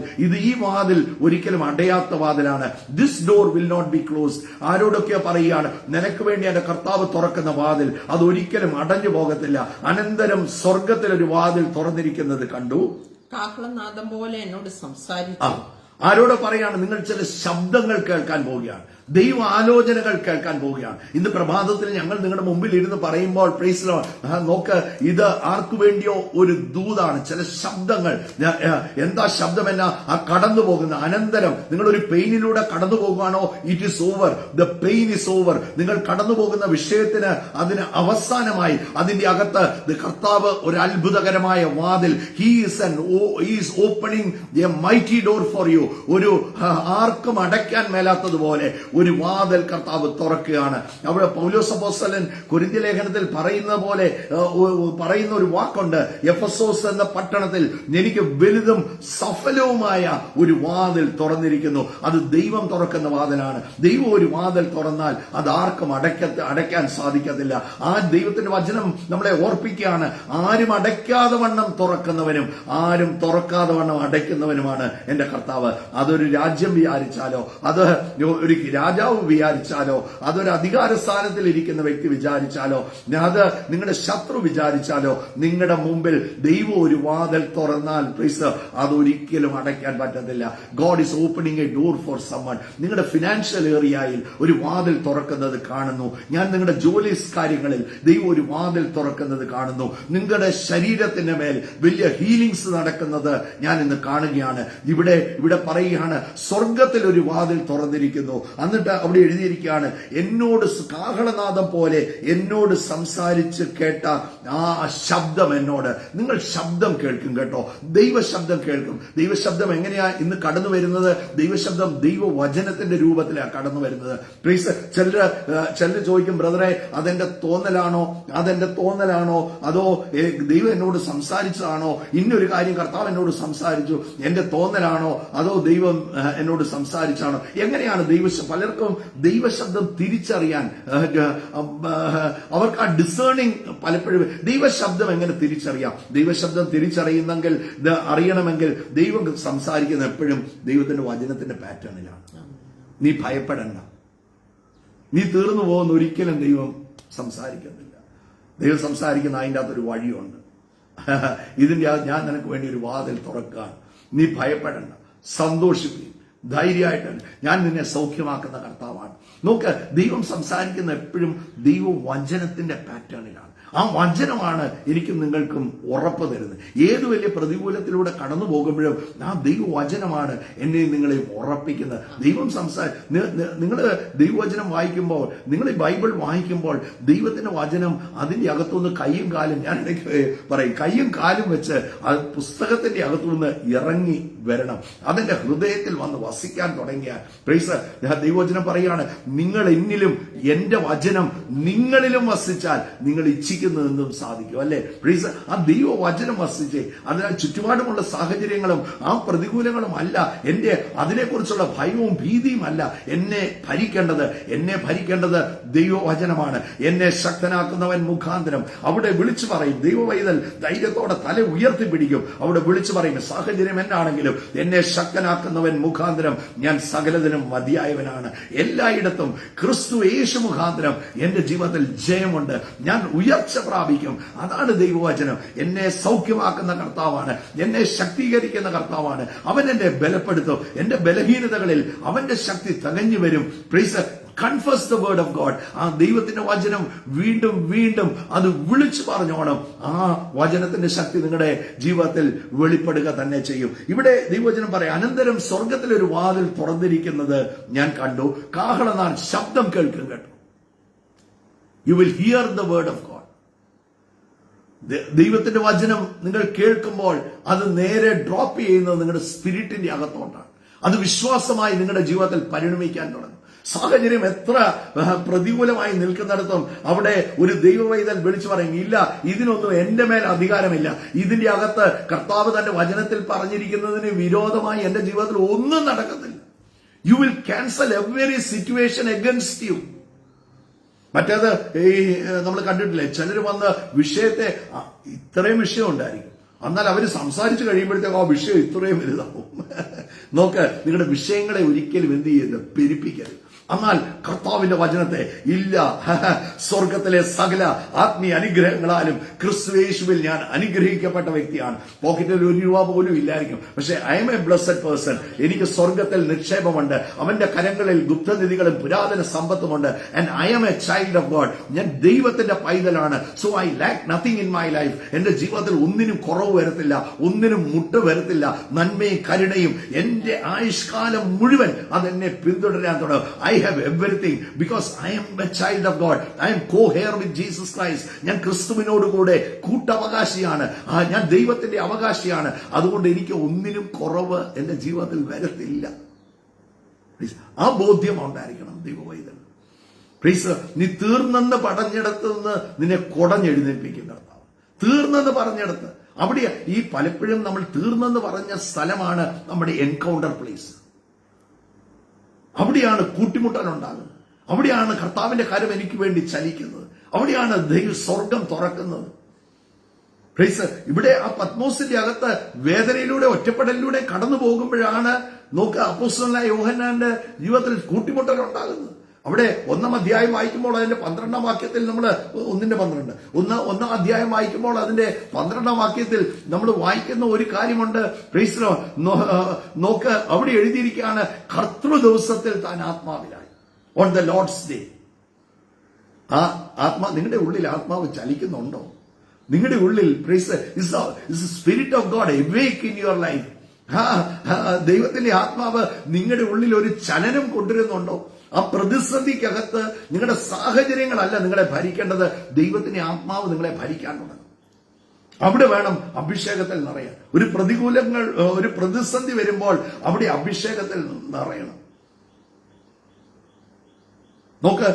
ഈ വാതിൽ ഒരിക്കലും അടയാത്ത വാതിലാണ്. This door will not be closed. ആരോടൊക്കെ പറയുകയാണ്, നിനക്ക് വേണ്ടി എന്റെ കർത്താവ് തുറക്കുന്ന വാതിൽ അതൊരിക്കലും അടഞ്ഞു പോകത്തില്ല. അനന്തരം സ്വർഗത്തിൽ ഒരു വാതിൽ തുറന്നിരിക്കുന്നത് കണ്ടു. കാഹളനാദം പോലെ എന്നോട് സംസാരിച്ചു. ആരോട് പറയാണ്, നിങ്ങൾ ചില ശബ്ദങ്ങൾ കേൾക്കാൻ പോവുകയാണ്, ദൈവ ആലോചനകൾ കേൾക്കാൻ പോവുകയാണ്. ഇന്ന് പ്രഭാതത്തിൽ ഞങ്ങൾ നിങ്ങളുടെ മുമ്പിൽ ഇരുന്ന് പറയുമ്പോൾ പ്രൈസ് ലോർഡ്, നോക്ക്, ഇത് ആർക്കു വേണ്ടിയോ ഒരു ദൂതാണ്. ചില ശബ്ദങ്ങൾ. എന്താ ശബ്ദം? എന്നാ? ആ കടന്നു പോകുന്ന അനന്തരം നിങ്ങളൊരു പെയിനിലൂടെ കടന്നു പോകുകയാണോ? It is over. The pain is over. നിങ്ങൾ കടന്നു പോകുന്ന വിഷയത്തിന് അതിന് അവസാനമായി. അതിന്റെ അകത്ത് കർത്താവ് ഒരു അത്ഭുതകരമായ വാതിൽ. He is opening A mighty door for you. ഒരു ആർക്കും അടയ്ക്കാൻ മേലാത്തതുപോലെ ഒരു വാതിൽ കർത്താവ് തുറക്കുകയാണ്. അവിടെ പൗലോസ് അപ്പോസ്തലൻ കൊരിന്ത്യ ലേഖനത്തിൽ പറയുന്ന പോലെ പറയുന്ന ഒരു വാക്കുണ്ട്, എഫെസോസ് എന്ന പട്ടണത്തിൽ എനിക്ക് വലുതും സഫലവുമായ ഒരു വാതിൽ തുറന്നിരിക്കുന്നു. അത് ദൈവം തുറക്കുന്ന വാതിലാണ്. ദൈവം ഒരു വാതിൽ തുറന്നാൽ അത് ആർക്കും അടയ്ക്കാൻ സാധിക്കത്തില്ല. ആ ദൈവത്തിന്റെ വചനം നമ്മളെ ഓർപ്പിക്കുകയാണ്, ആരും അടയ്ക്കാതെ വണ്ണം തുറക്കുന്നവനും ആരും തുറക്കാതെ വണ്ണം അടയ്ക്കുന്നവനുമാണ് എന്റെ കർത്താവ്. അതൊരു രാജ്യം വിചാരിച്ചാലോ, അത് ഒരു രാജാവ് വിചാരിച്ചാലോ, അതൊരു അധികാര സ്ഥാനത്തിൽ ഇരിക്കുന്ന വ്യക്തി വിചാരിച്ചാലോ, അത് നിങ്ങളുടെ ശത്രു വിചാരിച്ചാലോ, നിങ്ങളുടെ മുമ്പിൽ ദൈവം ഒരു വാതിൽ തുറന്നാൽ പ്ലീസ് അതൊരിക്കലും അടയ്ക്കാൻ പറ്റത്തില്ല. God is opening a door for someone. നിങ്ങളുടെ ഫിനാൻഷ്യൽ ഏരിയയിൽ ഒരു വാതിൽ തുറക്കുന്നത് കാണുന്നു ഞാൻ. നിങ്ങളുടെ ജോലി കാര്യങ്ങളിൽ ദൈവം ഒരു വാതിൽ തുറക്കുന്നത് കാണുന്നു. നിങ്ങളുടെ ശരീരത്തിന്റെ മേൽ വലിയ ഹീലിംഗ്സ് നടക്കുന്നത് ഞാൻ ഇന്ന് കാണുകയാണ്. ഇവിടെ പറയുകയാണ്, സ്വർഗത്തിൽ ഒരു വാതിൽ തുറന്നിരിക്കുന്നു. എന്നിട്ട് അവിടെ എഴുതിയിരിക്കുകയാണ്, എന്നോട് കാഹളനാദം പോലെ എന്നോട് സംസാരിച്ച് കേട്ട ആ ശബ്ദം എന്നോട്. നിങ്ങൾ ശബ്ദം കേൾക്കും കേട്ടോ, ദൈവശബ്ദം കേൾക്കും. ദൈവശബ്ദം എങ്ങനെയാ ഇന്ന് കടന്നു വരുന്നത്? ദൈവശബ്ദം ദൈവവചനത്തിന്റെ രൂപത്തിലാണ് കടന്നു വരുന്നത്. പ്ലീസ്, ചിലർ ചോദിക്കും, ബ്രദറെ അതെന്റെ തോന്നലാണോ അതോ ദൈവം എന്നോട് സംസാരിച്ചതാണോ? ഇന്നൊരു കാര്യം കർത്താവ് എന്നോട് സംസാരിച്ചു, എന്റെ തോന്നലാണോ അതോ ദൈവം എന്നോട് സംസാരിച്ചാണോ? എങ്ങനെയാണ് പലർക്കും ദൈവശബ്ദം തിരിച്ചറിയാൻ അവർക്ക് ആ ഡിസേണിംഗ് പലപ്പോഴും. ദൈവശബ്ദം എങ്ങനെ തിരിച്ചറിയാം? ദൈവശബ്ദം തിരിച്ചറിയുന്നെങ്കിൽ, അറിയണമെങ്കിൽ ദൈവം സംസാരിക്കുന്ന എപ്പോഴും ദൈവത്തിന്റെ വചനത്തിന്റെ പാറ്റേണിലാണ്. നീ ഭയപ്പെടണ്ട, നീ തീർന്നു പോകുന്ന ഒരിക്കലും ദൈവം സംസാരിക്കുന്നില്ല. ദൈവം സംസാരിക്കുന്ന അതിൻ്റെ അകത്തൊരു വഴിയുണ്ട്. ഇതിന്റെ ഞാൻ നിനക്ക് വേണ്ടി ഒരു വാതിൽ തുറക്കാൻ. നീ ഭയപ്പെടണ്ട, സന്തോഷിപ്പിക്കും, ധൈര്യമായിട്ട് ഞാൻ നിന്നെ സൗഖ്യമാക്കുന്ന കർത്താവാണ്. നോക്ക്, ദൈവം സംസാരിക്കുന്ന എപ്പോഴും ദൈവവചനത്തിന്റെ പാറ്റേണിലാണ്. ആ വചനമാണ് എനിക്കും നിങ്ങൾക്കും ഉറപ്പ് തരുന്നത്. ഏത് വലിയ പ്രതികൂലത്തിലൂടെ കടന്നു പോകുമ്പോഴും ആ ദൈവവചനമാണ് എന്നെയും നിങ്ങളെയും ഉറപ്പിക്കുന്നത്. ദൈവം നിങ്ങൾ ദൈവവചനം വായിക്കുമ്പോൾ, നിങ്ങൾ ഈ ബൈബിൾ വായിക്കുമ്പോൾ ദൈവത്തിന്റെ വചനം അതിന്റെ അകത്തുനിന്ന് കയ്യും കാലും, ഞാൻ ഇടയ്ക്ക് പറയും, കയ്യും കാലും വെച്ച് അത് പുസ്തകത്തിന്റെ അകത്തുനിന്ന് ഇറങ്ങി വരണം. അതിന്റെ ഹൃദയത്തിൽ വന്ന് വസിക്കാൻ തുടങ്ങിയ പ്രൈസ്. ദൈവവചനം പറയാണ്, നിങ്ങൾ എന്നിലും എന്റെ വചനം നിങ്ങളിലും വസിച്ചാൽ നിങ്ങൾ ഇച്ഛിക്കുന്നതെന്നും സാധിക്കും. അല്ലെ പ്ലീസ്? ആ ദൈവവചനം വസിച്ചേ. അതിനാൽ ചുറ്റുപാടുമുള്ള സാഹചര്യങ്ങളും ആ പ്രതികൂലങ്ങളും അല്ല എന്റെ, അതിനെക്കുറിച്ചുള്ള ഭയവും ഭീതിയും അല്ല എന്നെ ഭരിക്കേണ്ടത് ദൈവവചനമാണ്. എന്നെ ശക്തനാക്കുന്നവൻ മുഖാന്തരം. അവിടെ വിളിച്ചു പറയും, ദൈവവൈതൽ ധൈര്യത്തോടെ തല ഉയർത്തിപ്പിടിക്കും. അവിടെ വിളിച്ചു പറയും, സാഹചര്യം എന്നാണെങ്കിലും എന്നെ ശക്തനാക്കുന്നവൻ മുഖാന്തരം ഞാൻ സകലതിനും മതിയായവനാണ്. എല്ലായിടത്തും ക്രിസ്തു യേശു മുഖാന്തരം എന്റെ ജീവിതത്തിൽ ജയമുണ്ട്. ഞാൻ ഉയർച്ച പ്രാപിക്കും. അതാണ് ദൈവവചനം. എന്നെ സൗഖ്യമാക്കുന്ന കർത്താവാണ്, എന്നെ ശക്തീകരിക്കുന്ന കർത്താവാണ്. അവൻ എന്നെ ബലപ്പെടുത്തും. എന്റെ ബലഹീനതകളിൽ അവന്റെ ശക്തി തികഞ്ഞു വരും. Praise. Confess the word of God. ആ ദൈവത്തിന്റെ വചനം വീണ്ടും വീണ്ടും അത് വിളിച്ചു പറഞ്ഞോണം. ആ വചനത്തിന്റെ ശക്തി നിങ്ങളുടെ ജീവിതത്തിൽ വെളിപ്പെടുക തന്നെ ചെയ്യും. ഇവിടെ ദൈവവചനം പറയാം, അനന്തരം സ്വർഗത്തിലൊരു വാതിൽ തുറന്നിരിക്കുന്നത് ഞാൻ കണ്ടു. കാഹളനാദം ശബ്ദം കേൾക്കും കേട്ടോ. You will hear the word of God. ദൈവത്തിന്റെ വചനം നിങ്ങൾ കേൾക്കുമ്പോൾ അത് നേരെ ഡ്രോപ്പ് ചെയ്യുന്നത് നിങ്ങളുടെ സ്പിരിറ്റിന്റെ അകത്തോട്ടാണ്. അത് വിശ്വാസമായി നിങ്ങളുടെ ജീവിതത്തിൽ പരിണമിക്കാൻ തുടങ്ങും. സാഹചര്യം എത്ര പ്രതികൂലമായി നിൽക്കുന്നിടത്തും അവിടെ ഒരു ദൈവവൈതൽ വിളിച്ചു പറയും, ഇല്ല, ഇതിനൊന്നും എന്റെ മേൽ അധികാരമില്ല. ഇതിന്റെ അകത്ത് കർത്താവ് തന്റെ വചനത്തിൽ പറഞ്ഞിരിക്കുന്നതിന് വിരോധമായി എന്റെ ജീവിതത്തിൽ ഒന്നും നടക്കത്തില്ല. You will cancel every situation against U. മറ്റേത് ഈ നമ്മൾ കണ്ടിട്ടില്ലേ, ചിലർ വന്ന് വിഷയത്തെ ഇത്രയും വിഷയം ഉണ്ടായിരിക്കും, എന്നാൽ അവർ സംസാരിച്ചു കഴിയുമ്പോഴത്തേക്കും ആ വിഷയം ഇത്രയും വലുതാവും. നോക്ക്, നിങ്ങളുടെ വിഷയങ്ങളെ ഒരിക്കലും എന്ത് ചെയ്യരുത്, പെരുപ്പിക്കരുത്. എന്നാൽ കർത്താവിന്റെ വചനത്തെ ഇല്ല, സ്വർഗത്തിലെ സകല ആത്മീയ അനുഗ്രഹങ്ങളാലും ക്രിസ്തുയേശുവിൽ ഞാൻ അനുഗ്രഹിക്കപ്പെട്ട വ്യക്തിയാണ്. പോക്കറ്റിൽ ₹1 പോലും ഇല്ലായിരിക്കും, പക്ഷെ I am a blessed person. എനിക്ക് സ്വർഗത്തിൽ നിക്ഷേപമുണ്ട്. അവന്റെ കരങ്ങളിൽ ഗുപ്തനിധികളും പുരാതന സമ്പത്തുമുണ്ട്. And I am a child of God. ഞാൻ ദൈവത്തിന്റെ പൈതലാണ്. So I lack nothing in my life. എന്റെ ജീവിതത്തിൽ ഒന്നിനും കുറവ് വരത്തില്ല, ഒന്നിനും മുട്ട് വരത്തില്ല. നന്മയും കരുണയും എന്റെ ആയുഷ്കാലം മുഴുവൻ അതെന്നെ പിന്തുടരാൻ തുടങ്ങും. I have everything because I am a child of God. I am co-heir with Jesus Christ. ഞാൻ ക്രിസ്തുവിനോട് കൂടെ കൂട്ടവകാശിയാണ്. ഞാൻ ദൈവത്തിന്റെ അവകാശിയാണ്. അതുകൊണ്ട് എനിക്ക് ഒന്നിനും കുറവ് എന്റെ ജീവിതത്തിൽ വരത്തില്ല. ആ ബോധ്യം ഉണ്ടായിരിക്കണം ദൈവവൈതൽ. നീ തീർന്നെന്ന് പറഞ്ഞിടത്ത് നിന്ന് നിന്നെ കുടഞ്ഞെഴുന്നേൽപ്പിക്കുന്നിടത്താണ്. തീർന്നെന്ന് പറഞ്ഞിടത്ത് അവിടെ ഈ പലപ്പോഴും നമ്മൾ തീർന്നെന്ന് പറഞ്ഞ സ്ഥലമാണ് നമ്മുടെ എൻകൗണ്ടർ പ്ലേസ്. അവിടെയാണ് കൂട്ടിമുട്ടൽ ഉണ്ടാകുന്നത്. അവിടെയാണ് കർത്താവിന്റെ കരം എനിക്ക് വേണ്ടി ചലിക്കുന്നത്. അവിടെയാണ് സ്വർഗം തുറക്കുന്നത്. ഇവിടെ ആ പത്മോസിന്റെ അകത്ത് വേദനയിലൂടെ ഒറ്റപ്പെടലിലൂടെ കടന്നു പോകുമ്പോഴാണ് നോക്കുക അപ്പോസ്തലനായ യോഹന്നാന്റെ ജീവിതത്തിൽ കൂട്ടിമുട്ടൽ ഉണ്ടാകുന്നത്. അവിടെ 1-ാം അധ്യായം വായിക്കുമ്പോൾ അതിന്റെ 12-ാം വാക്യത്തിൽ നമ്മൾ 1:12 ഒന്നാം അധ്യായം വായിക്കുമ്പോൾ അതിന്റെ 12-ാം വാക്യത്തിൽ നമ്മൾ വായിക്കുന്ന ഒരു കാര്യമുണ്ട്. നോക്ക്, അവിടെ എഴുതിയിരിക്കുകയാണ്, കർത്തൃ ദിവസത്തിൽ താൻ ആത്മാവിലായി. On the Lord's day. ആ നിങ്ങളുടെ ഉള്ളിൽ ആത്മാവ് ചലിക്കുന്നുണ്ടോ? നിങ്ങളുടെ ഉള്ളിൽ spirit of God awake in your life. ദൈവത്തിന്റെ ആത്മാവ് നിങ്ങളുടെ ഉള്ളിൽ ഒരു ചലനം കൊണ്ടുവരുന്നുണ്ടോ? ആ പ്രതിസന്ധിക്കകത്ത് നിങ്ങളുടെ സാഹചര്യങ്ങളല്ല നിങ്ങളെ ഭരിക്കേണ്ടത്, ദൈവത്തിന്റെ ആത്മാവ് നിങ്ങളെ ഭരിക്കാൻ തുടങ്ങും. അവിടെ വേണം അഭിഷേകത്തിൽ നിറയാൻ. ഒരു പ്രതിസന്ധി വരുമ്പോൾ അവിടെ അഭിഷേകത്തിൽ നിറയണം. നോക്ക്,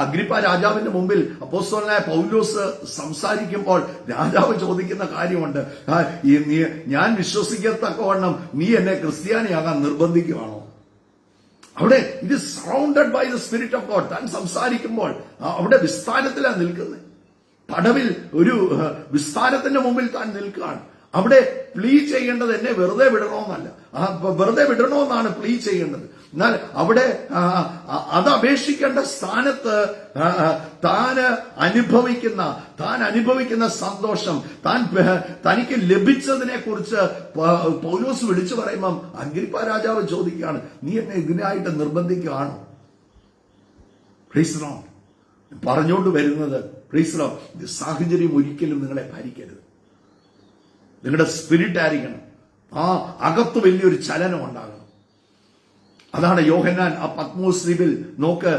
അഗ്രിപ്പ രാജാവിന്റെ മുമ്പിൽ അപ്പോസ്തലനായ പൗലോസ് സംസാരിക്കുമ്പോൾ രാജാവ് ചോദിക്കുന്ന കാര്യമുണ്ട്, ഞാൻ വിശ്വസിക്കത്തക്കവണ്ണം നീ എന്നെ ക്രിസ്ത്യാനിയാകാൻ നിർബന്ധിക്കുകയാണോ? അവിടെ ഇത് surrounded by the spirit of God. താൻ സംസാരിക്കുമ്പോൾ അവിടെ വിസ്താരത്തിലാണ് നിൽക്കുന്നത്. പടവിൽ ഒരു വിസ്താരത്തിന്റെ മുമ്പിൽ താൻ നിൽക്കുകയാണ്. അവിടെ പ്ലീ ചെയ്യേണ്ടത് എന്നെ വെറുതെ വിടണമെന്നല്ല, വെറുതെ വിടണമെന്നാണ് പ്ലീ ചെയ്യേണ്ടത്. എന്നാൽ അവിടെ അത് അപേക്ഷിക്കേണ്ട സ്ഥാനത്ത് താൻ അനുഭവിക്കുന്ന സന്തോഷം, തനിക്ക് ലഭിച്ചതിനെ കുറിച്ച് പൗലോസ് വിളിച്ചു പറയുമ്പം അഗ്രിപ്പ രാജാവ് ചോദിക്കുകയാണ്, നീ എന്നെ ഇതിനായിട്ട് നിർബന്ധിക്കുകയാണോ? Praise Lord. പറഞ്ഞുകൊണ്ട് വരുന്നത് പ്രൈസ് ലോർഡ്, സാഹചര്യം ഒരിക്കലും നിങ്ങളെ ഭരിക്കരുത്. നിങ്ങളുടെ സ്പിരിറ്റ് ആയിരിക്കണം. അകത്ത് വലിയൊരു ചലനം ഉണ്ടാകണം. അതാണ് യോഹന്നാൻ ആ പത്മോസ് ദ്വീപിൽ നോക്ക്,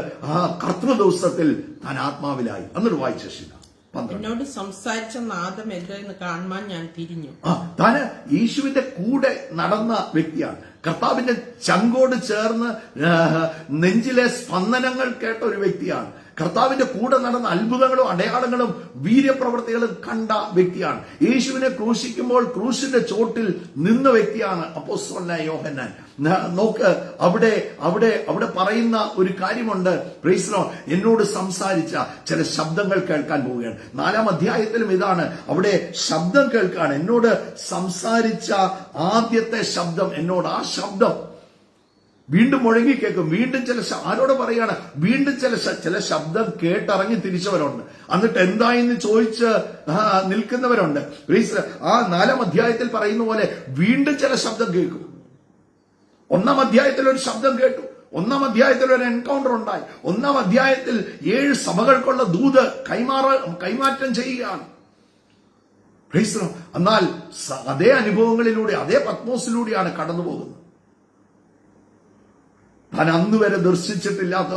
കർത്തൃ ദിവസത്തിൽ താൻ ആത്മാവിലായി. എന്നിട്ട് വായിച്ച ശില 12. എന്നോട് സംസാരിച്ച നാദം എന്തെന്ന് കാണുവാൻ ഞാൻ തിരിഞ്ഞു. താന് യേശുവിന്റെ കൂടെ നടന്ന വ്യക്തിയാണ്. കർത്താവിന്റെ ചങ്കോട് ചേർന്ന് നെഞ്ചിലെ സ്പന്ദനങ്ങൾ കേട്ട ഒരു വ്യക്തിയാണ്. കർത്താവിന്റെ കൂടെ നടന്ന അത്ഭുതങ്ങളും അടയാളങ്ങളും വീര്യപ്രവർത്തികളും കണ്ട വ്യക്തിയാണ്. യേശുവിനെ ക്രൂശിക്കുമ്പോൾ ക്രൂശിന്റെ ചോട്ടിൽ നിന്ന വ്യക്തിയാണ് അപ്പോസ്തലനായ യോഹന്നാൻ. നോക്ക്, അവിടെ പറയുന്ന ഒരു കാര്യമുണ്ട്. Praise Lord. എന്നോട് സംസാരിച്ച ചില ശബ്ദങ്ങൾ കേൾക്കാൻ പോവുകയാണ്. 4-ാം അധ്യായത്തിലും ഇതാണ്. അവിടെ ശബ്ദം കേൾക്കാണ്. എന്നോട് സംസാരിച്ച ആദ്യത്തെ ശബ്ദം, എന്നോട് ആ ശബ്ദം വീണ്ടും മുഴങ്ങി കേൾക്കും. വീണ്ടും ആരോട് പറയാണ്, വീണ്ടും ചില ശബ്ദം കേട്ടിറങ്ങി തിരിച്ചവരുണ്ട്. എന്നിട്ട് എന്തായെന്ന് ചോദിച്ച് നിൽക്കുന്നവരുണ്ട്. ആ 4-ാം അധ്യായത്തിൽ പറയുന്ന പോലെ വീണ്ടും ചില ശബ്ദം കേൾക്കും. 1-ാം അധ്യായത്തിൽ ഒരു ശബ്ദം കേട്ടു. 1-ാം അധ്യായത്തിൽ ഒരു എൻകൗണ്ടർ ഉണ്ടായി. 1-ാം അധ്യായത്തിൽ 7 സഭകൾക്കുള്ള ദൂത് കൈമാറ്റം ചെയ്യുകയാണ്. എന്നാൽ അതേ അനുഭവങ്ങളിലൂടെ അതേ പത്മോസിലൂടെയാണ് കടന്നു പോകുന്നത്. താൻ അന്ന് വരെ ദർശിച്ചിട്ടില്ലാത്ത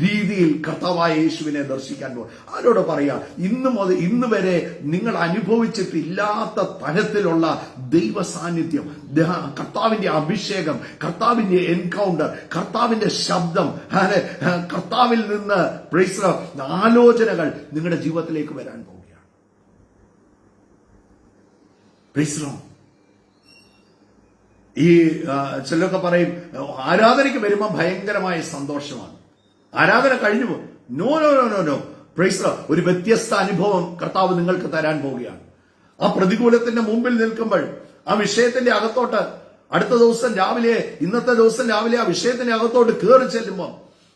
രീതിയിൽ കർത്താവായ യേശുവിനെ ദർശിക്കാൻ പോകും. ആരോട് പറയാ, ഇന്ന് വരെ നിങ്ങൾ അനുഭവിച്ചിട്ടില്ലാത്ത തരത്തിലുള്ള ദൈവ സാന്നിധ്യം, കർത്താവിന്റെ അഭിഷേകം, കർത്താവിന്റെ എൻകൗണ്ടർ, കർത്താവിന്റെ ശബ്ദം, കർത്താവിൽ നിന്ന് ആലോചനകൾ നിങ്ങളുടെ ജീവിതത്തിലേക്ക് വരാൻ പോവുകയാണ്. ഈ ചിലരൊക്കെ പറയും ആരാധനയ്ക്ക് വരുമ്പോൾ ഭയങ്കരമായ സന്തോഷമാണ്, ആരാധന കഴിഞ്ഞു പോകും. No no no no no praise. ഒരു വ്യത്യസ്ത അനുഭവം കർത്താവ് നിങ്ങൾക്ക് തരാൻ പോവുകയാണ്. ആ പ്രതികൂലത്തിന്റെ മുമ്പിൽ നിൽക്കുമ്പോൾ ആ വിഷയത്തിന്റെ അകത്തോട്ട് അടുത്ത ദിവസം രാവിലെ, ഇന്നത്തെ ദിവസം രാവിലെ ആ വിഷയത്തിന്റെ അകത്തോട്ട് കയറി ചെല്ലുമ്പോൾ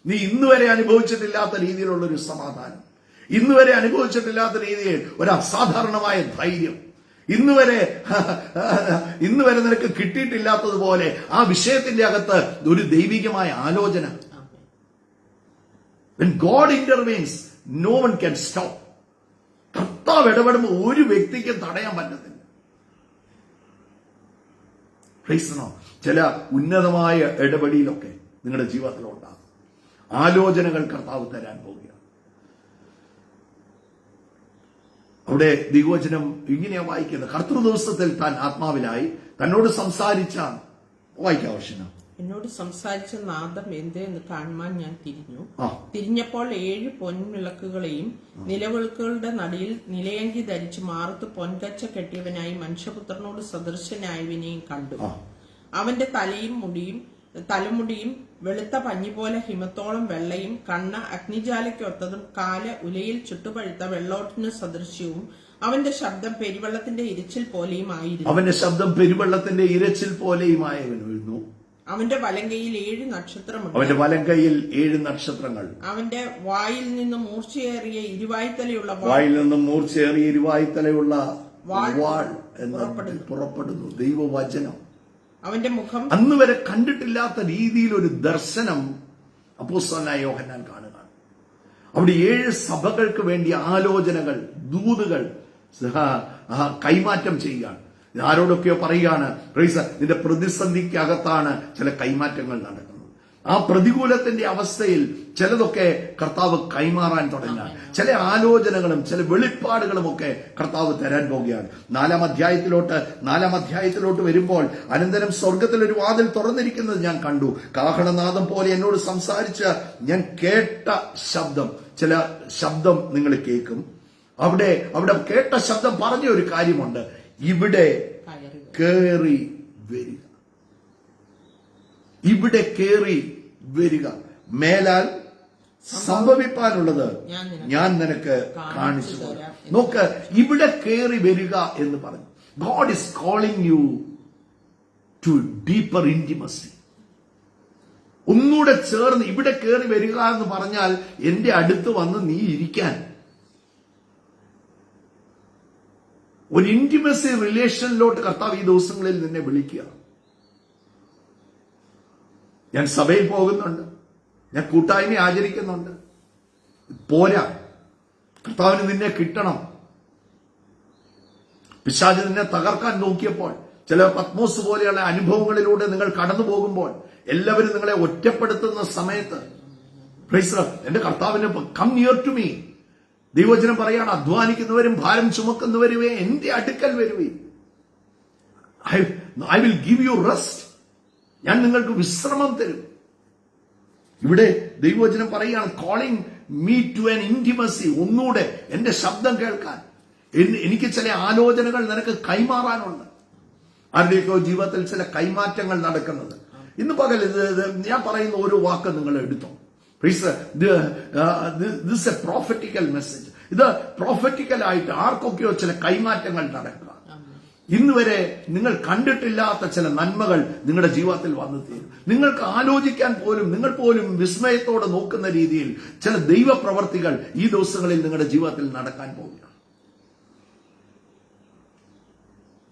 നീ ഇന്ന് വരെ അനുഭവിച്ചിട്ടില്ലാത്ത രീതിയിലുള്ള ഒരു സമാധാനം, ഇന്ന് വരെ അനുഭവിച്ചിട്ടില്ലാത്ത രീതിയിൽ ഒരു അസാധാരണമായ ധൈര്യം, ഇന്ന് വരെ നിനക്ക് കിട്ടിയിട്ടില്ലാത്തതുപോലെ ആ വിഷയത്തിന്റെ അകത്ത് ഒരു ദൈവികമായ ആലോചന. When God intervenes, no one can stop. കർത്താവ് ഇടപെടുമ്പോൾ ഒരു വ്യക്തിക്ക് തടയാൻ പറ്റത്തില്ല. ചില ഉന്നതമായ ഇടപെടലൊക്കെ നിങ്ങളുടെ ജീവിതത്തിൽ ഉണ്ടാകും. ആലോചനകൾ കർത്താവ് തരാൻ പോവുകയാണ്. അവിടെ ദൈവവചനം ഇങ്ങനെയാ വായിക്കുന്നത്, കർത്തൃദിവസത്തിൽ താൻ ആത്മാവിലായി തന്നോട് സംസാരിച്ചാണ്. വായിക്കാം ആവശ്യം. എന്നോട് സംസാരിച്ച നാദം എന്തെന്ന് കാണുവാൻ ഞാൻ തിരിഞ്ഞപ്പോൾ 7 പൊൻവിളക്കുകളെയും നിലവിളക്കുകളുടെ നടുയിൽ നിലയങ്കി ധരിച്ച് മാറത്ത് പൊൻകച്ച കെട്ടിയവനായി മനുഷ്യപുത്രനോട് സദൃശനായവനെയും കണ്ടു. അവന്റെ തലമുടിയും വെളുത്ത പഞ്ഞി പോലെ ഹിമത്തോളം വെള്ളയും, കണ്ണ് അഗ്നിജാലയ്ക്കൊത്തതും, കാല് ഉലയിൽ ചുട്ടുപഴുത്ത വെള്ളോട്ടിന് സദൃശ്യവും, അവന്റെ ശബ്ദം പെരുവെള്ളത്തിന്റെ ഇരച്ചിൽ പോലെയും ആയിരുന്നു. അവന്റെ വലങ്കയിൽ 7 നക്ഷത്രമുണ്ട്. അവന്റെ വലങ്കയിൽ 7 നക്ഷത്രങ്ങൾ. അവന്റെ വായിൽ നിന്ന് മൂർച്ചയേറിയ ഇരുവായ്ത്തലയുള്ള വാൾ പുറപ്പെടുന്നു. ദൈവവചനം. അവന്റെ മുഖം അന്ന് വരെ കണ്ടിട്ടില്ലാത്ത രീതിയിൽ ഒരു ദർശനം അപ്പോസ്തലനായ യോഹന്നാൻ കാണുകയാണ്. അവിടെ 7 സഭകൾക്ക് വേണ്ടി ആലോചനകൾ, ദൂതുകൾ കൈമാറ്റം ചെയ്യുകയാണ്. ആരോടൊക്കെയോ പറയുകയാണ്, നിന്റെ പ്രതിസന്ധിക്കകത്താണ് ചില കൈമാറ്റങ്ങൾ നടക്കുന്നത്. ആ പ്രതികൂലത്തിന്റെ അവസ്ഥയിൽ ചിലതൊക്കെ കർത്താവ് കൈമാറാൻ തുടങ്ങുകയാണ്. ചില ആലോചനകളും ചില വെളിപ്പാടുകളും ഒക്കെ കർത്താവ് തരാൻ പോവുകയാണ്. 4-ാം അധ്യായത്തിലോട്ട് വരുമ്പോൾ അനന്തരം സ്വർഗത്തിൽ ഒരു വാതിൽ തുറന്നിരിക്കുന്നത് ഞാൻ കണ്ടു. കാഹളനാദം പോലെ എന്നോട് സംസാരിച്ച ഞാൻ കേട്ട ശബ്ദം, ചില ശബ്ദം നിങ്ങൾ കേൾക്കും. അവിടെ കേട്ട ശബ്ദം പറഞ്ഞ ഒരു കാര്യമുണ്ട്, ഇവിടെ കേറി വരിക, ഇവിടെ കേറി വരിക, മേലാൽ സംഭവിപ്പാനുള്ളത് ഞാൻ നിനക്ക് കാണിച്ചു തരാം. നോക്ക്, ഇവിടെ കേറി വരിക എന്ന് പറഞ്ഞു. God is calling you to deeper intimacy. ഒന്നുകൂടെ ചേർന്ന് ഇവിടെ കേറി വരിക എന്ന് പറഞ്ഞാൽ എന്റെ അടുത്ത് വന്ന് നീ ഇരിക്കാൻ, ഒരു ഇന്റിമസി റിലേഷനിലോട്ട് കർത്താവ് ഈ ദിവസങ്ങളിൽ നിന്നെ വിളിക്കുക. ഞാൻ സഭയിൽ പോകുന്നുണ്ട്, ഞാൻ കൂട്ടായ്മ ആചരിക്കുന്നുണ്ട്, പോരാ, കർത്താവിന് നിന്നെ കിട്ടണം. പിശാച് നിന്നെ തകർക്കാൻ നോക്കിയപ്പോൾ, ചില പത്മോസ് പോലെയുള്ള അനുഭവങ്ങളിലൂടെ നിങ്ങൾ കടന്നു പോകുമ്പോൾ, എല്ലാവരും നിങ്ങളെ ഒറ്റപ്പെടുത്തുന്ന സമയത്ത് എന്റെ കർത്താവിന് കം നിയർ ടു മീ. ദൈവവചനം പറയാണ്, അധ്വാനിക്കുന്നവരും ഭാരം ചുമക്കുന്നവരുമേ എന്റെ അടുക്കൽ വരുവേ, I will give you rest. ഞാൻ നിങ്ങൾക്ക് വിശ്രമം തരും. ഇവിടെ ദൈവവചനം പറയുകയാണ്, calling me to an intimacy. ഒന്നുകൂടെ എന്റെ ശബ്ദം കേൾക്കാൻ, എനിക്ക് ചില ആലോചനകൾ നിനക്ക് കൈമാറാനുണ്ട്. ആരുടെയൊക്കെ ജീവിതത്തിൽ ചില കൈമാറ്റങ്ങൾ നടക്കുന്നത്. ഇന്ന് പകൽ ഞാൻ പറയുന്ന ഓരോ വാക്ക് നിങ്ങൾ എടുത്തോ. This A prophetical message. ഇത് പ്രോഫറ്റിക്കലായിട്ട് ആർക്കൊക്കെയോ ചില കൈമാറ്റങ്ങൾ നടക്കുക. ഇന്ന് വരെ നിങ്ങൾ കണ്ടിട്ടില്ലാത്ത ചില നന്മകൾ നിങ്ങളുടെ ജീവിതത്തിൽ വന്നു തീരും. നിങ്ങൾക്ക് ആലോചിക്കാൻ പോലും, നിങ്ങൾ പോലും വിസ്മയത്തോടെ നോക്കുന്ന രീതിയിൽ ചില ദൈവപ്രവർത്തികൾ ഈ ദിവസങ്ങളിൽ നിങ്ങളുടെ ജീവിതത്തിൽ നടക്കാൻ പോവുകയാണ്.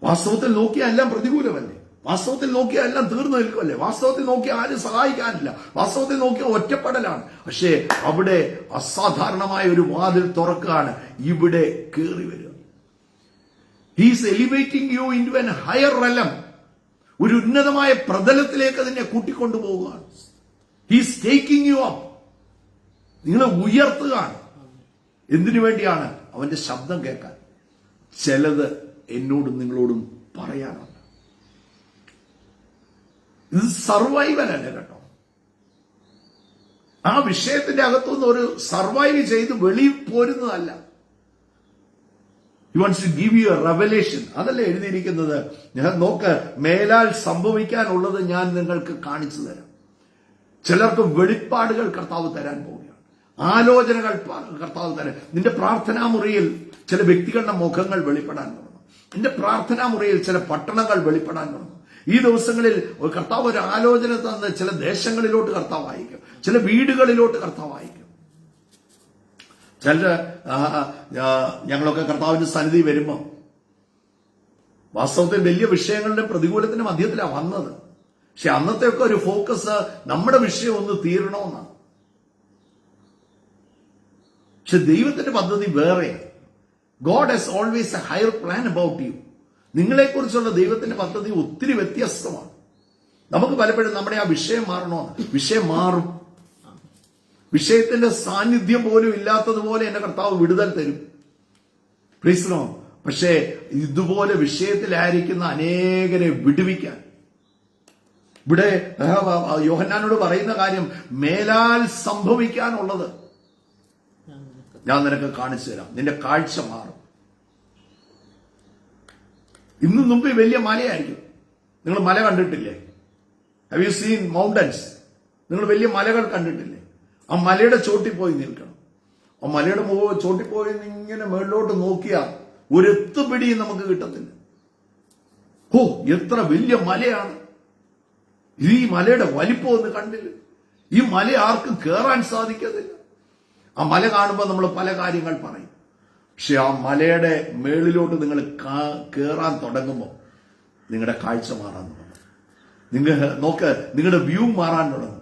വാസ്തവത്തിൽ നോക്കിയാൽ എല്ലാം പ്രതികൂലമല്ലേ? വാസ്തവത്തിൽ നോക്കിയാൽ എല്ലാം തീർന്നു നിൽക്കുമല്ലേ? വാസ്തവത്തിൽ നോക്കിയാൽ ആരും സഹായിക്കാനില്ല. വാസ്തവത്തിൽ നോക്കിയാൽ ഒറ്റപ്പെടലാണ്. പക്ഷേ അവിടെ അസാധാരണമായ ഒരു വാതിൽ തുറക്കുകയാണ്. ഇവിടെ കയറി വരിക. He is elevating you into an higher realm. ഒരു ഉന്നതമായ പ്രതലത്തിലേക്ക് അതിനെ കൂട്ടിക്കൊണ്ടുപോവുകയാണ്. He's taking you up. നിങ്ങളെ ഉയർത്തുകയാണ്. എന്തിനു വേണ്ടിയാണ്? അവന്റെ ശബ്ദം കേൾക്കാൻ. ചിലത് എന്നോടും നിങ്ങളോടും പറയാനുണ്ട്. ഇത് സർവൈവൽ അല്ല കേട്ടോ. ആ വിഷയത്തിന്റെ അകത്തുനിന്ന് ഒരു സർവൈവ് ചെയ്ത് വെളിയിൽ പോരുന്നതല്ല. He wants to give you a revelation. അതല്ലേ എഴുതിയിരിക്കുന്നത്. ഞാൻ നോക്ക്, മേലാൽ സംഭവിക്കാനുള്ളത് ഞാൻ നിങ്ങൾക്ക് കാണിച്ചു തരാം. ചിലർക്ക് വെളിപ്പാടുകൾ കർത്താവ് തരാൻ പോവുകയാണ്. ആലോചനകൾ കർത്താവ് തരാൻ. നിന്റെ പ്രാർത്ഥനാ മുറിയിൽ ചില വ്യക്തികളുടെ മുഖങ്ങൾ വെളിപ്പെടാൻ തുടങ്ങും. നിന്റെ പ്രാർത്ഥനാ മുറിയിൽ ചില പട്ടണങ്ങൾ വെളിപ്പെടാൻ തുടങ്ങും. ഈ ദിവസങ്ങളിൽ കർത്താവ് ഒരു ആലോചന തന്ന് ചില ദേശങ്ങളിലോട്ട് കർത്താവ് അയക്കും. ചില വീടുകളിലോട്ട് കർത്താവ് അയക്കും. ചില ഞങ്ങളൊക്കെ കർത്താവിന്റെ സന്നിധി വരുമ്പോൾ വാസ്തവത്തിൽ വലിയ വിഷയങ്ങളുടെ പ്രതികൂലത്തിന്റെ മധ്യത്തിലാണ് വന്നത്. പക്ഷെ അന്നത്തെയൊക്കെ ഒരു ഫോക്കസ് നമ്മുടെ വിഷയം ഒന്ന് തീരണമെന്നാണ്. പക്ഷെ ദൈവത്തിന്റെ പദ്ധതി വേറെ. God has always a higher plan about you. നിങ്ങളെക്കുറിച്ചുള്ള ദൈവത്തിന്റെ പദ്ധതി ഒത്തിരി വ്യത്യസ്തമാണ്. നമുക്ക് പലപ്പോഴും നമ്മുടെ ആ വിഷയം മാറണമെന്ന്. വിഷയം മാറും. വിഷയത്തിന്റെ സാന്നിധ്യം പോലും ഇല്ലാത്തതുപോലെ എന്റെ കർത്താവ് വിടുതൽ തരും. Please no. പക്ഷേ ഇതുപോലെ വിഷയത്തിലായിരിക്കുന്ന അനേകരെ വിടുവിക്കാൻ ഇവിടെ യോഹന്നാനോട് പറയുന്ന കാര്യം, മേലാൽ സംഭവിക്കാനുള്ളത് ഞാൻ നിനക്ക് കാണിച്ചു തരാം. നിന്റെ കാഴ്ച മാറും. ഇന്നും മുമ്പ് വലിയ മലയായിരിക്കും. നിങ്ങൾ മല കണ്ടിട്ടില്ലേ? Have you seen mountains? നിങ്ങൾ വലിയ മലകൾ കണ്ടിട്ടില്ലേ? ആ മലയുടെ ചോട്ടിൽ പോയി നിൽക്കണം. ആ മലയുടെ ചോട്ടിൽ പോയി ഇങ്ങനെ മേളിലോട്ട് നോക്കിയാൽ ഒരെത്തുപിടിയും നമുക്ക് കിട്ടത്തില്ല. ഓ, എത്ര വലിയ മലയാണ്! ഈ മലയുടെ വലിപ്പം ഒന്ന് കണ്ടില്ല. ഈ മല ആർക്കും കയറാൻ സാധിക്കത്തില്ല. ആ മല കാണുമ്പോൾ നമ്മൾ പല കാര്യങ്ങൾ പറയും. പക്ഷെ ആ മലയുടെ മേളിലോട്ട് നിങ്ങൾ കയറാൻ തുടങ്ങുമ്പോൾ നിങ്ങളുടെ കാഴ്ച മാറാൻ തുടങ്ങും. നിങ്ങൾ നോക്ക്, നിങ്ങളുടെ വ്യൂ മാറാൻ തുടങ്ങും.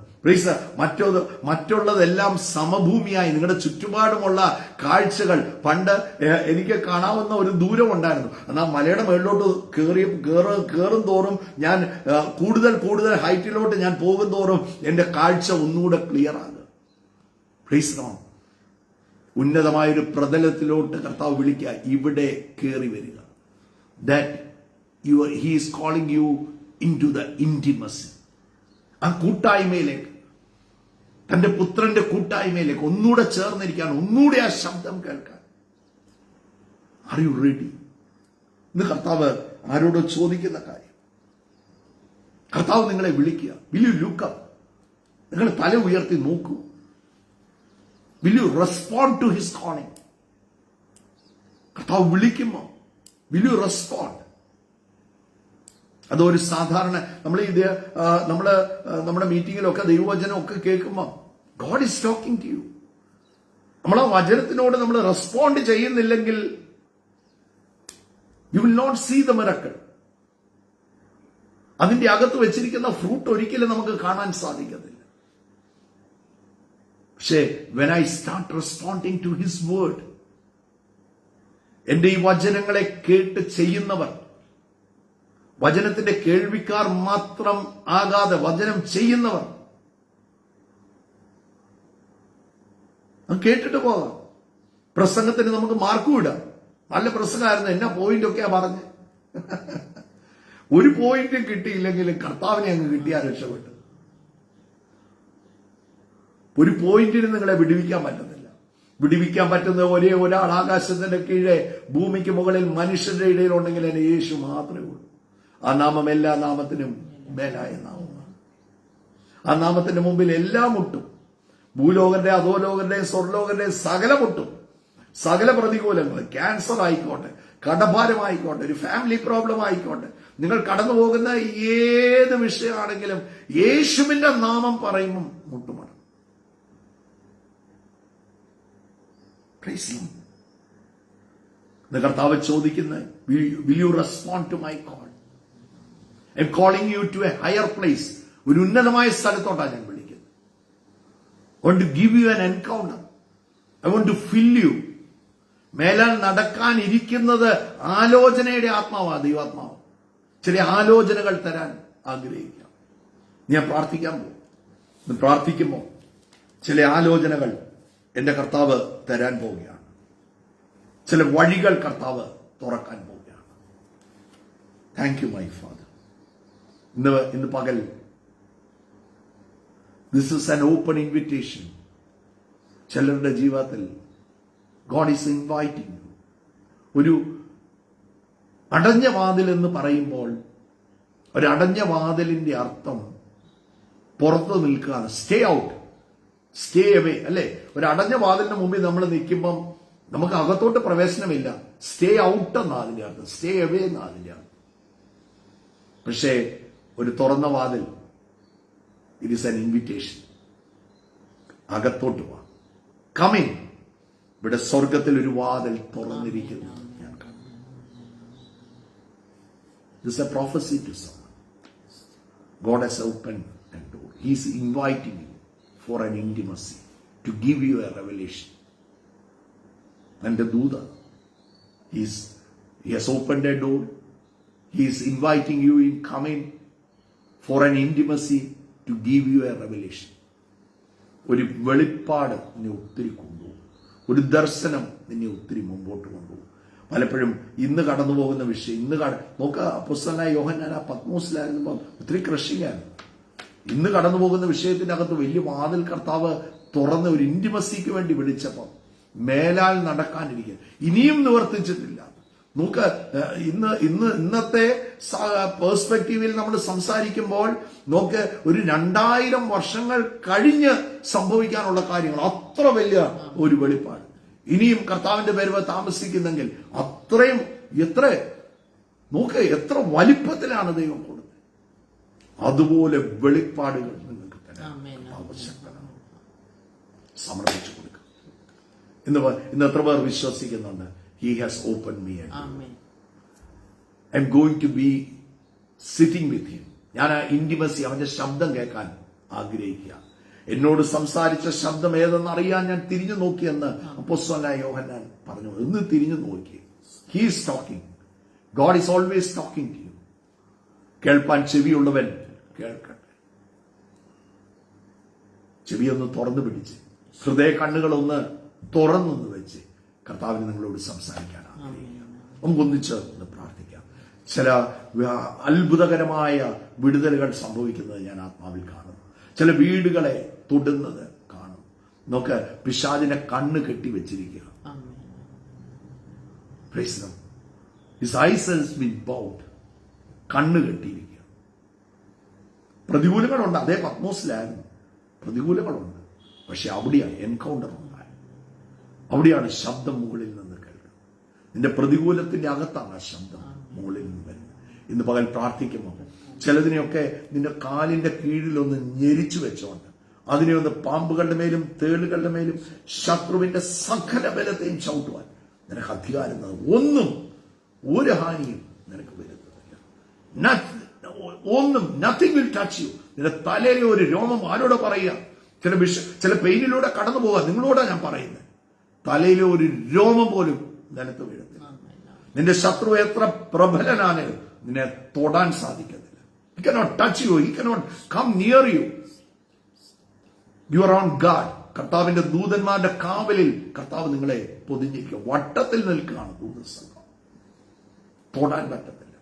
മറ്റുള്ളതെല്ലാം സമഭൂമിയായി നിങ്ങളുടെ ചുറ്റുപാടുമുള്ള കാഴ്ചകൾ. പണ്ട് എനിക്ക് കാണാവുന്ന ഒരു ദൂരം ഉണ്ടായിരുന്നു. എന്നാൽ മലയുടെ മേളിലോട്ട് കയറും തോറും ഞാൻ കൂടുതൽ ഹൈറ്റിലോട്ട് ഞാൻ പോകും തോറും എന്റെ കാഴ്ച ഒന്നുകൂടെ ക്ലിയർ ആകുക. Please no. ഉന്നതമായൊരു പ്രതലത്തിലോട്ട് കർത്താവ് വിളിക്കുക. ഇവിടെ കയറി വരിക. That he is calling you into the intimacy. ആ കൂട്ടായ്മയിലേക്ക്, തന്റെ പുത്രന്റെ കൂട്ടായ്മയിലേക്ക് ഒന്നുകൂടെ ചേർന്നിരിക്കാൻ, ഒന്നുകൂടെ ആ ശബ്ദം കേൾക്കാൻ. Are you ready? ഇന്ന് കർത്താവ് ആരോടോ ചോദിക്കുന്ന കാര്യം. കർത്താവ് നിങ്ങളെ വിളിക്കുക. Will you look up? നിങ്ങൾ തല ഉയർത്തി നോക്കൂ. Will you respond to his calling? കർത്താവ് വിളിക്കുമ്പോ വിൽ യു റെസ്പോണ്ട്? അതൊരു സാധാരണ നമ്മുടെ മീറ്റിങ്ങിലൊക്കെ ദൈവവചനം ഒക്കെ കേൾക്കുമ്പോൾ God is talking to you. നമ്മൾ ആ വചനത്തിനോട് നമ്മൾ റെസ്പോണ്ട് ചെയ്യുന്നില്ലെങ്കിൽ you will not see the miracle. അതിന്റെ അകത്ത് വെച്ചിരിക്കുന്ന ഫ്രൂട്ട് ഒരിക്കലും നമുക്ക് കാണാൻ സാധിക്കത്തില്ല. പക്ഷേ when I start responding to his word, എന്റെ ഈ വചനങ്ങളെ കേട്ട് ചെയ്യുന്നവർ, വചനത്തിന്റെ കേൾവിക്കാർ മാത്രം ആകാതെ വചനം ചെയ്യുന്നവർ, കേട്ടിട്ട് പോകാം. പ്രസംഗത്തിന് നമുക്ക് മാർക്കും ഇടാം. നല്ല പ്രസംഗമായിരുന്നു, എന്നാ പോയിന്റ് ഒക്കെയാ പറഞ്ഞ്. ഒരു പോയിന്റ് കിട്ടിയില്ലെങ്കിലും കർത്താവിനെ അങ്ങ് കിട്ടിയാൽ രക്ഷപ്പെട്ടു. ഒരു പോയിന്റിന് നിങ്ങളെ വിടുവിക്കാൻ പറ്റത്തില്ല. വിടുവിക്കാൻ പറ്റുന്ന ഒരേ ഒരാൾ ആകാശത്തിന്റെ കീഴെ ഭൂമിക്ക് മുകളിൽ മനുഷ്യരുടെ ഇടയിൽ ഉണ്ടെങ്കിൽ എന്നെ യേശു മാത്രമേ ഉള്ളൂ. ആ നാമം എല്ലാ നാമത്തിനും മേലായ നാമമാണ്. ആ നാമത്തിന്റെ മുമ്പിൽ എല്ലാം മുട്ടും. ഭൂലോകന്റെ, അധോലോകന്റെ, സ്വർലോകന്റെ സകല മുട്ടും. സകല പ്രതികൂലങ്ങൾ, ക്യാൻസർ ആയിക്കോട്ടെ, കടഭാരമായിക്കോട്ടെ, ഒരു ഫാമിലി പ്രോബ്ലം ആയിക്കോട്ടെ, നിങ്ങൾ കടന്നു പോകുന്ന ഏത് വിഷയമാണെങ്കിലും യേശുവിന്റെ നാമം പറയുമ്പോൾ മുട്ടുമട. കർത്താവ് ചോദിക്കുന്നത്, will you respond to my call? I am calling you to a higher place. ഒരു ഉന്നതമായ സ്ഥലത്തോട്ടാണ് ഞാൻ വിളിക്കുന്നത്. I want to give you an encounter. I want to fill you. മേലാൽ നടക്കാനിരിക്കുന്നത് ആലോചനയുടെ ആത്മാവാ, ദൈവാത്മാവ്. ചില ആലോചനകൾ തരാൻ ആഗ്രഹിക്കാം. ഞാൻ പ്രാർത്ഥിക്കാൻ പോകും. ഇന്ന് പ്രാർത്ഥിക്കുമ്പോൾ ചില ആലോചനകൾ എന്റെ കർത്താവ് തരാൻ പോവുകയാണ്. ചില വഴികൾ കർത്താവ് തുറക്കാൻ പോവുകയാണ്. Thank you my father. ഇന്ന് പകൽ this is an open invitation. ചിലരുടെ ജീവിതത്തിൽ ഗോഡ് ഈസ് ഇൻവൈറ്റിംഗ് യു. ഒരു അടഞ്ഞ വാതിൽ എന്ന് പറയുമ്പോൾ ഒരു അടഞ്ഞ വാതിലിന്റെ അർത്ഥം പുറത്ത് നിൽക്കുകയാണ്. സ്റ്റേ ഔട്ട്, സ്റ്റേ അവേ, അല്ലെ? ഒരു അടഞ്ഞ വാതിലിന് മുമ്പിൽ നമ്മൾ നിൽക്കുമ്പം നമുക്ക് അകത്തോട്ട് പ്രവേശനമില്ല. സ്റ്റേ ഔട്ട് എന്നാ അതിന്റെ അർത്ഥം, സ്റ്റേ അവേ എന്നാ അതിന്റെ അർത്ഥം. പക്ഷേ ഒരു തുറന്ന വാതിൽ, ഇറ്റ് ഈസ് ആൻ ഇൻവിറ്റേഷൻ. അകത്തോട്ട് വാ, കമിൻ. ഇവിടെ സ്വർഗത്തിൽ ഒരു വാതിൽ തുറന്നിരിക്കുന്നു. ഞാൻ കാണുന്നു. This is a prophecy to someone. God has opened a door. He is inviting you for an intimacy, to give you a revelation. And the Duda, he has opened a door. He is inviting you in coming for an intimacy, to give you a revelation. ഒരു വെളിപ്പാട് നിന്നെ ഒത്തിരി കൊണ്ടുപോകും. ഒരു ദർശനം നിന്നെ ഒത്തിരി മുമ്പോട്ട് കൊണ്ടുപോകും. പലപ്പോഴും ഇന്ന് കടന്നു പോകുന്ന വിഷയം, നോക്ക, അപ്പോസ്തലനായ യോഹന്നാൻ ആ പത്മോസിലായിരുന്നപ്പോൾ ഒത്തിരി ക്രഷിംഗായിരുന്നു. ഇന്ന് കടന്നു പോകുന്ന വിഷയത്തിന്റെ അകത്ത് വലിയ വാതിൽ കർത്താവ് തുറന്ന് ഒരു ഇന്റിമസിക്ക് വേണ്ടി വിളിച്ചപ്പോൾ മേലാൽ നടക്കാനിരിക്കുക ഇനിയും നിവർത്തിച്ചിട്ടില്ല. നമുക്ക് ഇന്നത്തെ പേഴ്സ്പെക്റ്റീവിൽ നമ്മൾ സംസാരിക്കുമ്പോൾ നോക്ക്, ഒരു 2000 വർഷങ്ങൾ കഴിഞ്ഞ് സംഭവിക്കാനുള്ള കാര്യങ്ങൾ, അത്ര വലിയ ഒരു വെളിപ്പാട്. ഇനിയും കർത്താവിന്റെ പേര് താമസിക്കുന്നെങ്കിൽ അത്രയും എത്ര വലിപ്പത്തിലാണ് ദൈവം കൊടുത്തത്. അതുപോലെ വെളിപ്പാടുകൾ നിങ്ങൾക്ക് തരാൻ ആവശ്യപ്പെടണം. സമർപ്പിച്ചു കൊടുക്കുക. ഇന്ന് എത്ര പേർ വിശ്വസിക്കുന്നുണ്ട്? He has opened me a door. I'm going to be sitting with him. ഞാൻ ആ ഇന്റിമസി, അവന്റെ ശബ്ദം കേൾക്കാൻ ആഗ്രഹിക്കുക. എന്നോട് സംസാരിച്ച ശബ്ദം ഏതെന്ന് അറിയാൻ ഞാൻ തിരിഞ്ഞു നോക്കിയെന്ന് അപ്പോസ്തലനായ യോഹന്നാൻ പറഞ്ഞു. ഇന്ന് തിരിഞ്ഞു നോക്കി. He is talking. God is always talking to you. കേൾപ്പാൻ ചെവിയുള്ളവൻ കേൾക്കട്ടെ. ചെവിയൊന്ന് തുറന്നു പിടിച്ച്, ഹൃദയ കണ്ണുകളൊന്ന് തുറന്നൊന്ന് വെച്ച് കർത്താവിന് നിങ്ങളോട് സംസാരിക്കാൻ ആഗ്രഹിക്കാം. നമുക്കൊന്നിച്ച് ഒന്ന് പ്രാർത്ഥിക്കാം. ചില അത്ഭുതകരമായ വിടുതലുകൾ സംഭവിക്കുന്നത് ഞാൻ ആത്മാവിൽ കാണുന്നു. ചില വീടുകളെ തൊടുന്നത് കാണും. നോക്ക്, പിശാചിന്റെ കണ്ണ് കെട്ടിവെച്ചിരിക്കുക. His eyes has been bound. കണ്ണ് കെട്ടിയിരിക്കുക. പ്രതികൂലങ്ങളുണ്ട്. അതേ പത്മോസിലായിരുന്നു പ്രതികൂലങ്ങളുണ്ട്. പക്ഷെ അവിടെയാണ് എൻകൗണ്ടർ ഉണ്ടായത്. അവിടെയാണ് ശബ്ദം മുകളിൽ നിന്ന് കേൾക്കുന്നത്. നിന്റെ പ്രതികൂലത്തിന്റെ അകത്താണ് ആ ശബ്ദം മുകളിൽ നിന്ന് വരുന്നത്. ഇന്ന് പകൽ പ്രാർത്ഥിക്കുമ്പോൾ ചിലതിനെയൊക്കെ നിന്റെ കാലിന്റെ കീഴിലൊന്ന് ഞെരിച്ചു വെച്ചോണ്ട്, അതിനെ ഒന്ന് പാമ്പുകളുടെ മേലും തേളുകളുടെ മേലും ശത്രുവിന്റെ സകല ബലത്തെയും ചവിട്ടുവാൻ നിനക്ക് അധികാരം ഒന്നും ഒരു ഹാനിയും നിനക്ക് വരുന്നതില്ല. Nothing will touch you. നിന്റെ തലയിലെ ഒരു രോമം ആരോട് പറയുക? ചില പെയിനിലൂടെ കടന്നു പോകാൻ നിങ്ങളോടാ ഞാൻ പറയുന്നത്. തലയിലെ ഒരു രോമം പോലും നിലത്ത് വീഴത്തില്ല. നിന്റെ ശത്രു എത്ര പ്രബലനാണ്, നിന്നെ തൊടാൻ സാധിക്കത്തില്ല. He cannot touch you. He cannot come near you. You are on guard. കർത്താവിന്റെ ദൂതന്മാരുടെ കാവലിൽ കർത്താവ് നിങ്ങളെ പൊതിഞ്ഞിരിക്കുക. വട്ടത്തിൽ നിൽക്കുകയാണ് ദൂതസംഘം. തൊടാൻ പറ്റത്തില്ല.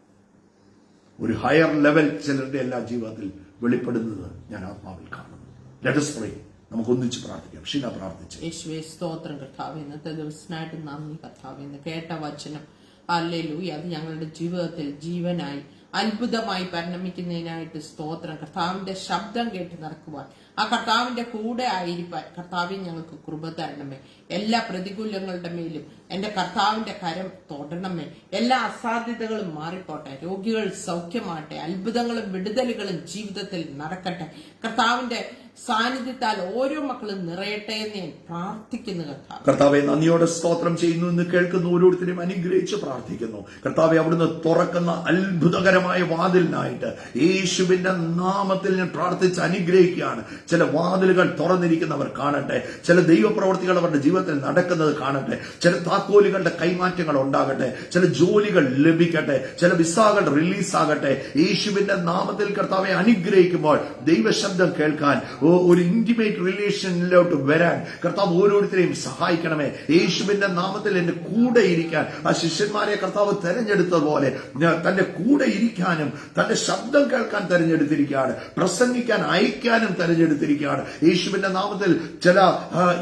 ഒരു ഹയർ ലെവൽ ചിലരുടെ എല്ലാ ജീവിതത്തിൽ വെളിപ്പെടുന്നത് ഞാൻ ആത്മാവിൽ കാണുന്നു. Let us pray. നമുക്ക് ഒന്നിച്ച് പ്രാർത്ഥിക്കാം. ഷീന പ്രാർത്ഥിച്ചു. യേശുവേ സ്തോത്രം കർത്താവേ, ഇന്നത്തെ ദിവസമായിട്ട് നന്ദി കർത്താവേ. ഇന്ന് കേട്ട വചനം ഹല്ലേലൂയ, അത് ഞങ്ങളുടെ ജീവിതത്തിൽ ജീവനായി അത്ഭുതമായി പരിണമിക്കുന്നതിനായിട്ട് സ്തോത്രം. കർത്താവിന്റെ ശബ്ദം കേട്ട് നടക്കുവാൻ, ആ കർത്താവിന്റെ കൂടെ ആയിരിക്കാൻ കർത്താവെ ഞങ്ങൾക്ക് കൃപ തരണമേ. എല്ലാ പ്രതികൂലങ്ങളുടെ മേലും എന്റെ കർത്താവിന്റെ കരം തൊടണമേ. എല്ലാ അസാധ്യതകളും മാറിപ്പോട്ടെ. രോഗികൾ സൗഖ്യമാട്ടെ. അത്ഭുതങ്ങളും വിടുതലുകളും ജീവിതത്തിൽ നടക്കട്ടെ. കർത്താവിന്റെ സാന്നിധ്യത്താൽ ഓരോ മക്കളും നിറയട്ടെ എന്ന് ഞാൻ പ്രാർത്ഥിക്കുന്നു. കർത്താവെ, നന്ദിയോടെ സ്തോത്രം ചെയ്യുന്നു. ഇന്ന് കേൾക്കുന്ന ഓരോരുത്തരെയും അനുഗ്രഹിച്ച് പ്രാർത്ഥിക്കുന്നു. കർത്താവെ, അവിടുന്ന് തുറക്കുന്ന അത്ഭുതകരമായ വാതിലിനായിട്ട് യേശുവിന്റെ നാമത്തിൽ ഞാൻ പ്രാർത്ഥിച്ച് അനുഗ്രഹിക്കുകയാണ്. ചില വാതിലുകൾ തുറന്നിരിക്കുന്നവർ കാണട്ടെ. ചില ദൈവപ്രവർത്തികൾ അവരുടെ ജീവിതത്തിൽ നടക്കുന്നത് കാണട്ടെ. ചില താക്കോലുകളുടെ കൈമാറ്റങ്ങൾ ഉണ്ടാകട്ടെ. ചില ജോലികൾ ലഭിക്കട്ടെ. ചില വിസകൾ റിലീസാകട്ടെ. യേശുവിന്റെ നാമത്തിൽ കർത്താവെ അനുഗ്രഹിക്കുമ്പോൾ ദൈവശബ്ദം കേൾക്കാൻ ഒരു ഇന്റിമേറ്റ് റിലേഷനിലോട്ട് വരാൻ കർത്താവ് ഓരോരുത്തരെയും സഹായിക്കണമേ. യേശുവിന്റെ നാമത്തിൽ എന്റെ കൂടെ ഇരിക്കാൻ ആ ശിഷ്യന്മാരെ കർത്താവ് തെരഞ്ഞെടുത്തതുപോലെ തന്റെ കൂടെ ഇരിക്കാനും തന്റെ ശബ്ദം കേൾക്കാൻ തെരഞ്ഞെടുത്തിരിക്കുകയാണ്, പ്രസംഗിക്കാൻ അയക്കാനും തെരഞ്ഞെടുത്തിരിക്കുകയാണ്. യേശുവിന്റെ നാമത്തിൽ ചില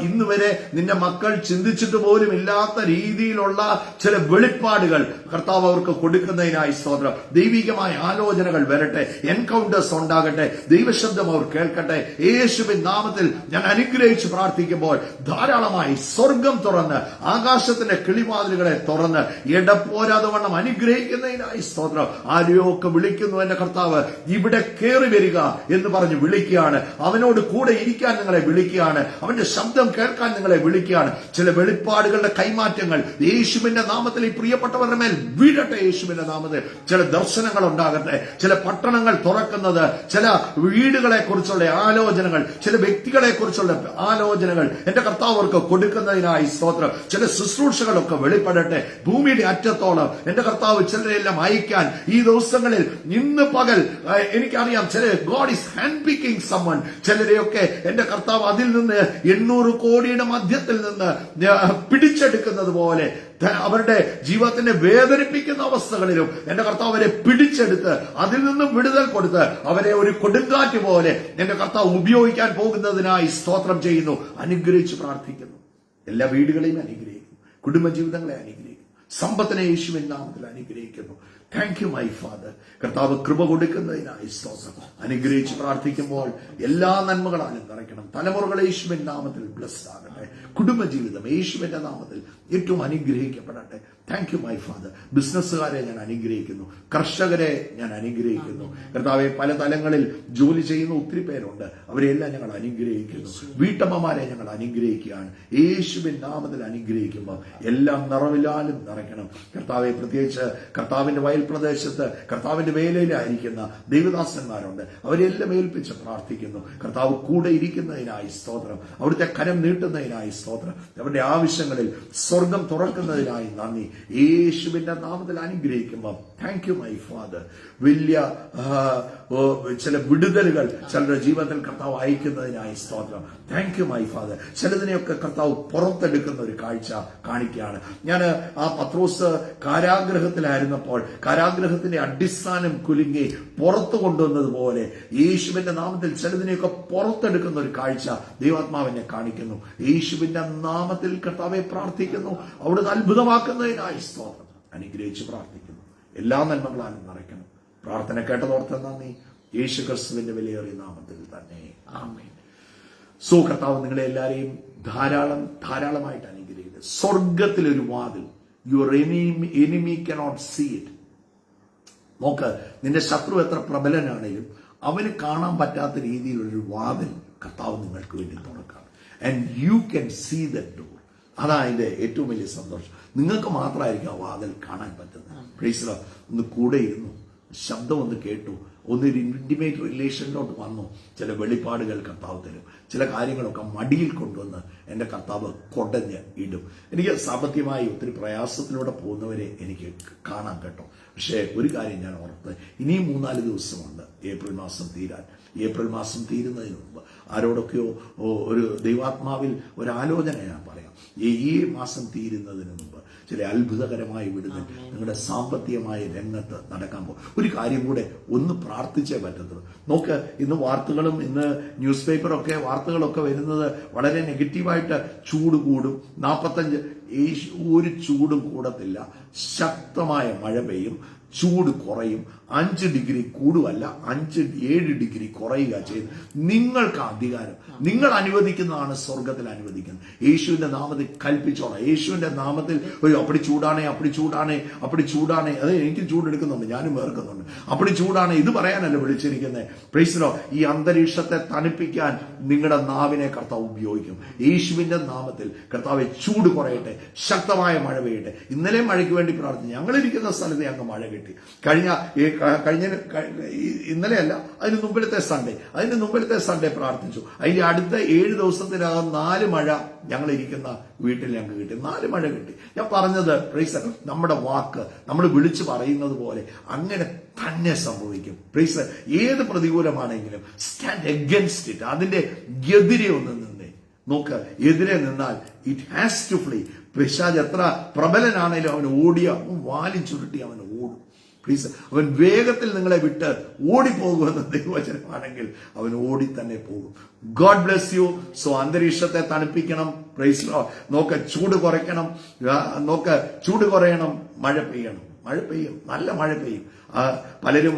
ഇന്ന് വരെ നിന്റെ മക്കൾ ചിന്തിച്ചിട്ട് പോലും ഇല്ലാത്ത രീതിയിലുള്ള ചില വെളിപ്പാടുകൾ കർത്താവ് അവർക്ക് കൊടുക്കുന്നതിനായി സ്തോത്രം. ദൈവികമായ ആലോചനകൾ വരട്ടെ, എൻകൗണ്ടേഴ്സ് ഉണ്ടാകട്ടെ, ദൈവശബ്ദം അവർ കേൾക്കട്ടെ. യേശുവിൻ നാമത്തിൽ ഞാൻ അനുഗ്രഹിച്ച് പ്രാർത്ഥിക്കുമ്പോൾ ധാരാളമായി സ്വർഗം തുറന്ന് ആകാശത്തിന്റെ കിളിവാതിലുകളെ തുറന്ന് ഇടപോരാതെ വണ്ണം അനുഗ്രഹിക്കുന്നതിനായി സ്തോത്രം. ആരെയൊക്കെ വിളിക്കുന്നു എന്റെ കർത്താവ്, ഇവിടെ കയറി വരിക എന്ന് പറഞ്ഞ് വിളിക്കുകയാണ്. അവനോട് കൂടെ ഇരിക്കാൻ നിങ്ങളെ വിളിക്കുകയാണ്. അവന്റെ ശബ്ദം കേൾക്കാൻ നിങ്ങളെ വിളിക്കുകയാണ്. ചില വെളിപ്പാടുകളുടെ കൈമാറ്റങ്ങൾ യേശുവിന്റെ നാമത്തിൽ ഈ പ്രിയപ്പെട്ടവരുടെ മേൽ വീഴട്ടെ. യേശുവിന്റെ നാമത്തിൽ ചില ദർശനങ്ങൾ ഉണ്ടാകട്ടെ, ചില പട്ടണങ്ങൾ തുറക്കുന്നത്, ചില വീടുകളെ കുറിച്ചുള്ള ആലോചനകൾ, ചില വ്യക്തികളെ കുറിച്ചുള്ള ആലോചനകൾ എന്റെ കർത്താവ് അവർക്ക് കൊടുക്കുന്നതിനായി സ്തോത്രം. ചില ശുശ്രൂഷകളൊക്കെ വെളിപ്പെടട്ടെ. ഭൂമിയുടെ അറ്റത്തോളം എന്റെ കർത്താവ് ചിലരെല്ലാം അയക്കാൻ ഈ ദിവസങ്ങളിൽ ഇന്ന് പകൽ എനിക്കറിയാം ചില God is hand picking someone. ചിലരെയൊക്കെ എന്റെ കർത്താവ് അതിൽ നിന്ന് 800 കോടിയുടെ മധ്യത്തിൽ നിന്ന് പിടിച്ചെടുക്കുന്നത് പോലെ അവരുടെ ജീവിതത്തിന്റെ വേദനിപ്പിക്കുന്ന അവസ്ഥകളിലും എന്റെ കർത്താവ് അവരെ പിടിച്ചെടുത്ത് അതിൽ നിന്നും വിടുതൽ കൊടുത്ത് അവരെ ഒരു കൊടുങ്കാറ്റ് പോലെ എന്റെ കർത്താവ് ഉപയോഗിക്കാൻ പോകുന്നതിനായി സ്തോത്രം ചെയ്യുന്നു. അനുഗ്രഹിച്ച് പ്രാർത്ഥിക്കുന്നു. എല്ലാ വീടുകളെയും അനുഗ്രഹിക്കുന്നു, കുടുംബജീവിതങ്ങളെ അനുഗ്രഹിക്കുന്നു, സമ്പത്തിനെ യേശുവിൻ നാമത്തിൽ അനുഗ്രഹിക്കുന്നു. Thank you my father. കർത്താവ് കൃപ കൊടുക്കുന്നതിനായി സ്തോത്രം. അനുഗ്രഹിച്ച് പ്രാർത്ഥിക്കുമ്പോൾ എല്ലാ നന്മകളാലും നിറയ്ക്കണം. തലമുറകൾ യേശുവിൻ നാമത്തിൽ ബ്ലെസ്ഡ് ആകട്ടെ. കുടുംബജീവിതം യേശുവിന്റെ നാമത്തിൽ ഏറ്റവും അനുഗ്രഹിക്കപ്പെടട്ടെ. Thank you my Father. ബിസിനസ്സുകാരെ ഞാൻ അനുഗ്രഹിക്കുന്നു, കർഷകരെ ഞാൻ അനുഗ്രഹിക്കുന്നു. കർത്താവെ, പല തലങ്ങളിൽ ജോലി ചെയ്യുന്ന ഒത്തിരി പേരുണ്ട്, അവരെല്ലാം ഞങ്ങൾ അനുഗ്രഹിക്കുന്നു. വീട്ടമ്മമാരെ ഞങ്ങൾ അനുഗ്രഹിക്കുകയാണ്. യേശുവിൻ നാമത്തിൽ അനുഗ്രഹിക്കുമ്പോൾ എല്ലാം നിറവിലാലും നിറയ്ക്കണം. കർത്താവെ, പ്രത്യേകിച്ച് കർത്താവിന്റെ വയൽ പ്രദേശത്ത് കർത്താവിന്റെ വേലയിലായിരിക്കുന്ന ദൈവദാസന്മാരുണ്ട്, അവരെല്ലാം ഏൽപ്പിച്ച് പ്രാർത്ഥിക്കുന്നു. കർത്താവ് കൂടെ ഇരിക്കുന്നതിനായി സ്തോത്രം. അവിടുത്തെ കരം നീട്ടുന്നതിനായി സ്തോത്രം. അവരുടെ ആവശ്യങ്ങളിൽ സ്വർഗം തുറക്കുന്നതിനായി നന്ദി. യേശുവിന്റെ നാമത്തിൽ അനുഗ്രഹിക്കുമ്പോൾ താങ്ക് യു മൈ ഫാദർ. വലിയ ചില വിടുതലുകൾ ചിലരുടെ ജീവിതത്തിൽ കർത്താവ് അയക്കുന്നതിനായി സ്തോത്രം. Thank you my Father. ചിലതിനെയൊക്കെ കർത്താവ് പുറത്തെടുക്കുന്ന ഒരു കാഴ്ച കാണിക്കുകയാണ്. ഞാൻ ആ പത്രോസ് കാരാഗ്രഹത്തിലായിരുന്നപ്പോൾ കാരാഗ്രഹത്തിന്റെ അടിസ്ഥാനം കുലുങ്ങി പുറത്തു കൊണ്ടുവന്നതുപോലെ യേശുവിന്റെ നാമത്തിൽ ചിലതിനെയൊക്കെ പുറത്തെടുക്കുന്ന ഒരു കാഴ്ച ദൈവാത്മാവിനെ കാണിക്കുന്നു. യേശുവിന്റെ നാമത്തിൽ കർത്താവെ പ്രാർത്ഥിക്കുന്നു. അവിടുന്ന് അത്ഭുതമാക്കുന്നതിനായി സ്തോത്രം. അനുഗ്രഹിച്ച് പ്രാർത്ഥിക്കുന്നു. എല്ലാ നന്മകളാലും നിറയ്ക്കണം. പ്രാർത്ഥന കേട്ടതോർത്ത് നന്ദി. യേശു ക്രിസ്തുവിന്റെ വിലയേറിയ നാമത്തിൽ തന്നെ ആമേൻ. സോ കർത്താവ് നിങ്ങളെ എല്ലാവരെയും ധാരാളമായിട്ട് അനുഗ്രഹിക്കുക. സ്വർഗത്തിലൊരു വാതിൽ, your enemy cannot see it. നോക്ക്, നിന്റെ ശത്രു എത്ര പ്രബലനാണെങ്കിലും അവന് കാണാൻ പറ്റാത്ത രീതിയിലൊരു വാതിൽ കർത്താവ് നിങ്ങൾക്ക് വേണ്ടി തുറക്കാം. And you can see that door. അതാണ് അതിന്റെ ഏറ്റവും വലിയ സന്തോഷം. നിങ്ങൾക്ക് മാത്രമായിരിക്കും ആ വാതിൽ കാണാൻ പറ്റുന്നത്. Price the Lord. ഒന്ന് കൂടെ ഇരുന്നു, ശബ്ദം ഒന്ന് കേട്ടു, ഒന്നൊരു ഇന്റിമേറ്റ് റിലേഷനിലോട്ട് വന്നു. ചില വെളിപ്പാടുകൾ കർത്താവ് തരും. ചില കാര്യങ്ങളൊക്കെ മടിയിൽ കൊണ്ടുവന്ന് എന്റെ കർത്താവ് കൊടഞ്ഞ് ഇടും. എനിക്ക് സാമ്പത്തികമായി ഒത്തിരി പ്രയാസത്തിലൂടെ പോകുന്നവരെ എനിക്ക് കാണാൻ കേട്ടോ. പക്ഷേ ഒരു കാര്യം ഞാൻ ഓർത്ത്, ഇനിയും 3-4 ദിവസമുണ്ട് ഏപ്രിൽ മാസം തീരാൻ. ഏപ്രിൽ മാസം തീരുന്നതിന് മുമ്പ് ആരോടൊക്കെയോ ഒരു ദൈവാത്മാവിൽ ഒരാലോചന ഞാൻ പറയാം. ഈ മാസം തീരുന്നതിന് മുമ്പ് ചില അത്ഭുതകരമായ വിടുതൽ നിങ്ങളുടെ സാമ്പത്തികമായ രംഗത്ത് നടക്കാൻ പോകും. ഒരു കാര്യം കൂടെ ഒന്ന് പ്രാർത്ഥിച്ചേ പറ്റത്തുള്ളൂ. നോക്ക്, ഇന്ന് വാർത്തകളും ഇന്ന് ന്യൂസ് പേപ്പറൊക്കെ വാർത്തകളൊക്കെ വരുന്നത് വളരെ നെഗറ്റീവായിട്ട്. ചൂട് കൂടും, 45 ഒരു ചൂടും കൂടത്തില്ല. ശക്തമായ മഴ പെയ്യും, ചൂട് കുറയും. 5 ഡിഗ്രി കൂടുമല്ല, 5-7 ഡിഗ്രി കുറയുക ചെയ്ത് നിങ്ങൾക്ക് അധികാരം നിങ്ങൾ അനുവദിക്കുന്നതാണ് സ്വർഗത്തിൽ അനുവദിക്കുന്നത്. യേശുവിന്റെ നാമത്തിൽ കൽപ്പിച്ചോളാം. യേശുവിന്റെ നാമത്തിൽ അപ്പടി ചൂടാണേ. അത് എനിക്ക് ചൂടെടുക്കുന്നുണ്ട്, ഞാനും വേർക്കുന്നുണ്ട്. അപ്പടി ചൂടാണ് ഇത് പറയാനല്ല വിളിച്ചിരിക്കുന്നത്. Price the Lord. ഈ അന്തരീക്ഷത്തെ തണുപ്പിക്കാൻ നിങ്ങളുടെ നാവിനെ കർത്താവ് ഉപയോഗിക്കും. യേശുവിന്റെ നാമത്തിൽ കർത്താവെ ചൂട് കുറയട്ടെ, ശക്തമായ മഴ പെയ്യട്ടെ. ഇന്നലെ മഴയ്ക്ക് വേണ്ടി പ്രാർത്ഥിച്ചു. ഞങ്ങളിരിക്കുന്ന സ്ഥലത്ത് ഞങ്ങൾക്ക് മഴ കിട്ടി. ഇന്നലെയല്ല, അതിന് മുമ്പിലത്തെ സൺഡേ പ്രാർത്ഥിച്ചു. അതിന്റെ അടുത്ത 7 ദിവസത്തിനകം 4 മഴ ഞങ്ങളിരിക്കുന്ന വീട്ടിൽ ഞങ്ങൾക്ക് കിട്ടി. 4 മഴ കിട്ടി. ഞാൻ പറഞ്ഞത് പ്രൈസ്, നമ്മുടെ വാക്ക് നമ്മൾ വിളിച്ചു പറയുന്നത് പോലെ അങ്ങനെ തന്നെ സംഭവിക്കും. പ്രൈസ്, ഏത് പ്രതികൂലമാണെങ്കിലും സ്റ്റാൻഡ് അഗൻസ്റ്റ് ഇറ്റ്. അതിന്റെ എതിരെ ഒന്ന് നിന്നേ നോക്ക്. എതിരെ നിന്നാൽ ഇറ്റ് ഹാസ് ടു ഫ്ലീ. പിശാച് എത്ര പ്രബലനാണേലും അവൻ വാലും ചുരുട്ടി അവൻ ഓടും. പ്ലീസ്, അവൻ വേഗത്തിൽ നിങ്ങളെ വിട്ട് ഓടിപ്പോകുമെന്ന് ദൈവവചനമാണെങ്കിൽ അവൻ ഓടി തന്നെ പോകും. God bless U. സോ അന്തരീക്ഷത്തെ തണുപ്പിക്കണം. പ്രൈസ് നോക്ക്, ചൂട് കുറയ്ക്കണം. ചൂട് കുറയണം, മഴ പെയ്യണം. നല്ല മഴ പെയ്യും. പലരും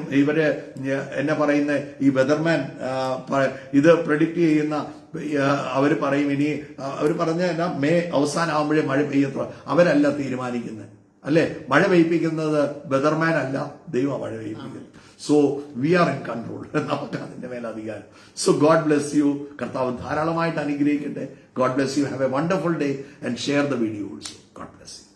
എന്നെ പറയുന്ന ഈ വെതർമാൻ ഇത് പ്രെഡിക്റ്റ് ചെയ്യുന്ന അവര് പറയും, ഇനി അവർ പറഞ്ഞ മെയ് അവസാനമാകുമ്പോഴേ മഴ പെയ്യത്ര. അവരല്ല തീരുമാനിക്കുന്നത്, അല്ലെ? മഴ പെയ്യിപ്പിക്കുന്നത് വെതർമാൻ അല്ല, ദൈവം മഴ പെയ്യിപ്പിക്കുന്നത്. So we are in control. നമുക്ക് അതിന്റെ മേലെ അധികാരം. So God bless you. കർത്താവ് ധാരാളമായിട്ട് അനുഗ്രഹിക്കട്ടെ. God bless you. Have a wonderful day and share the video also. God bless U.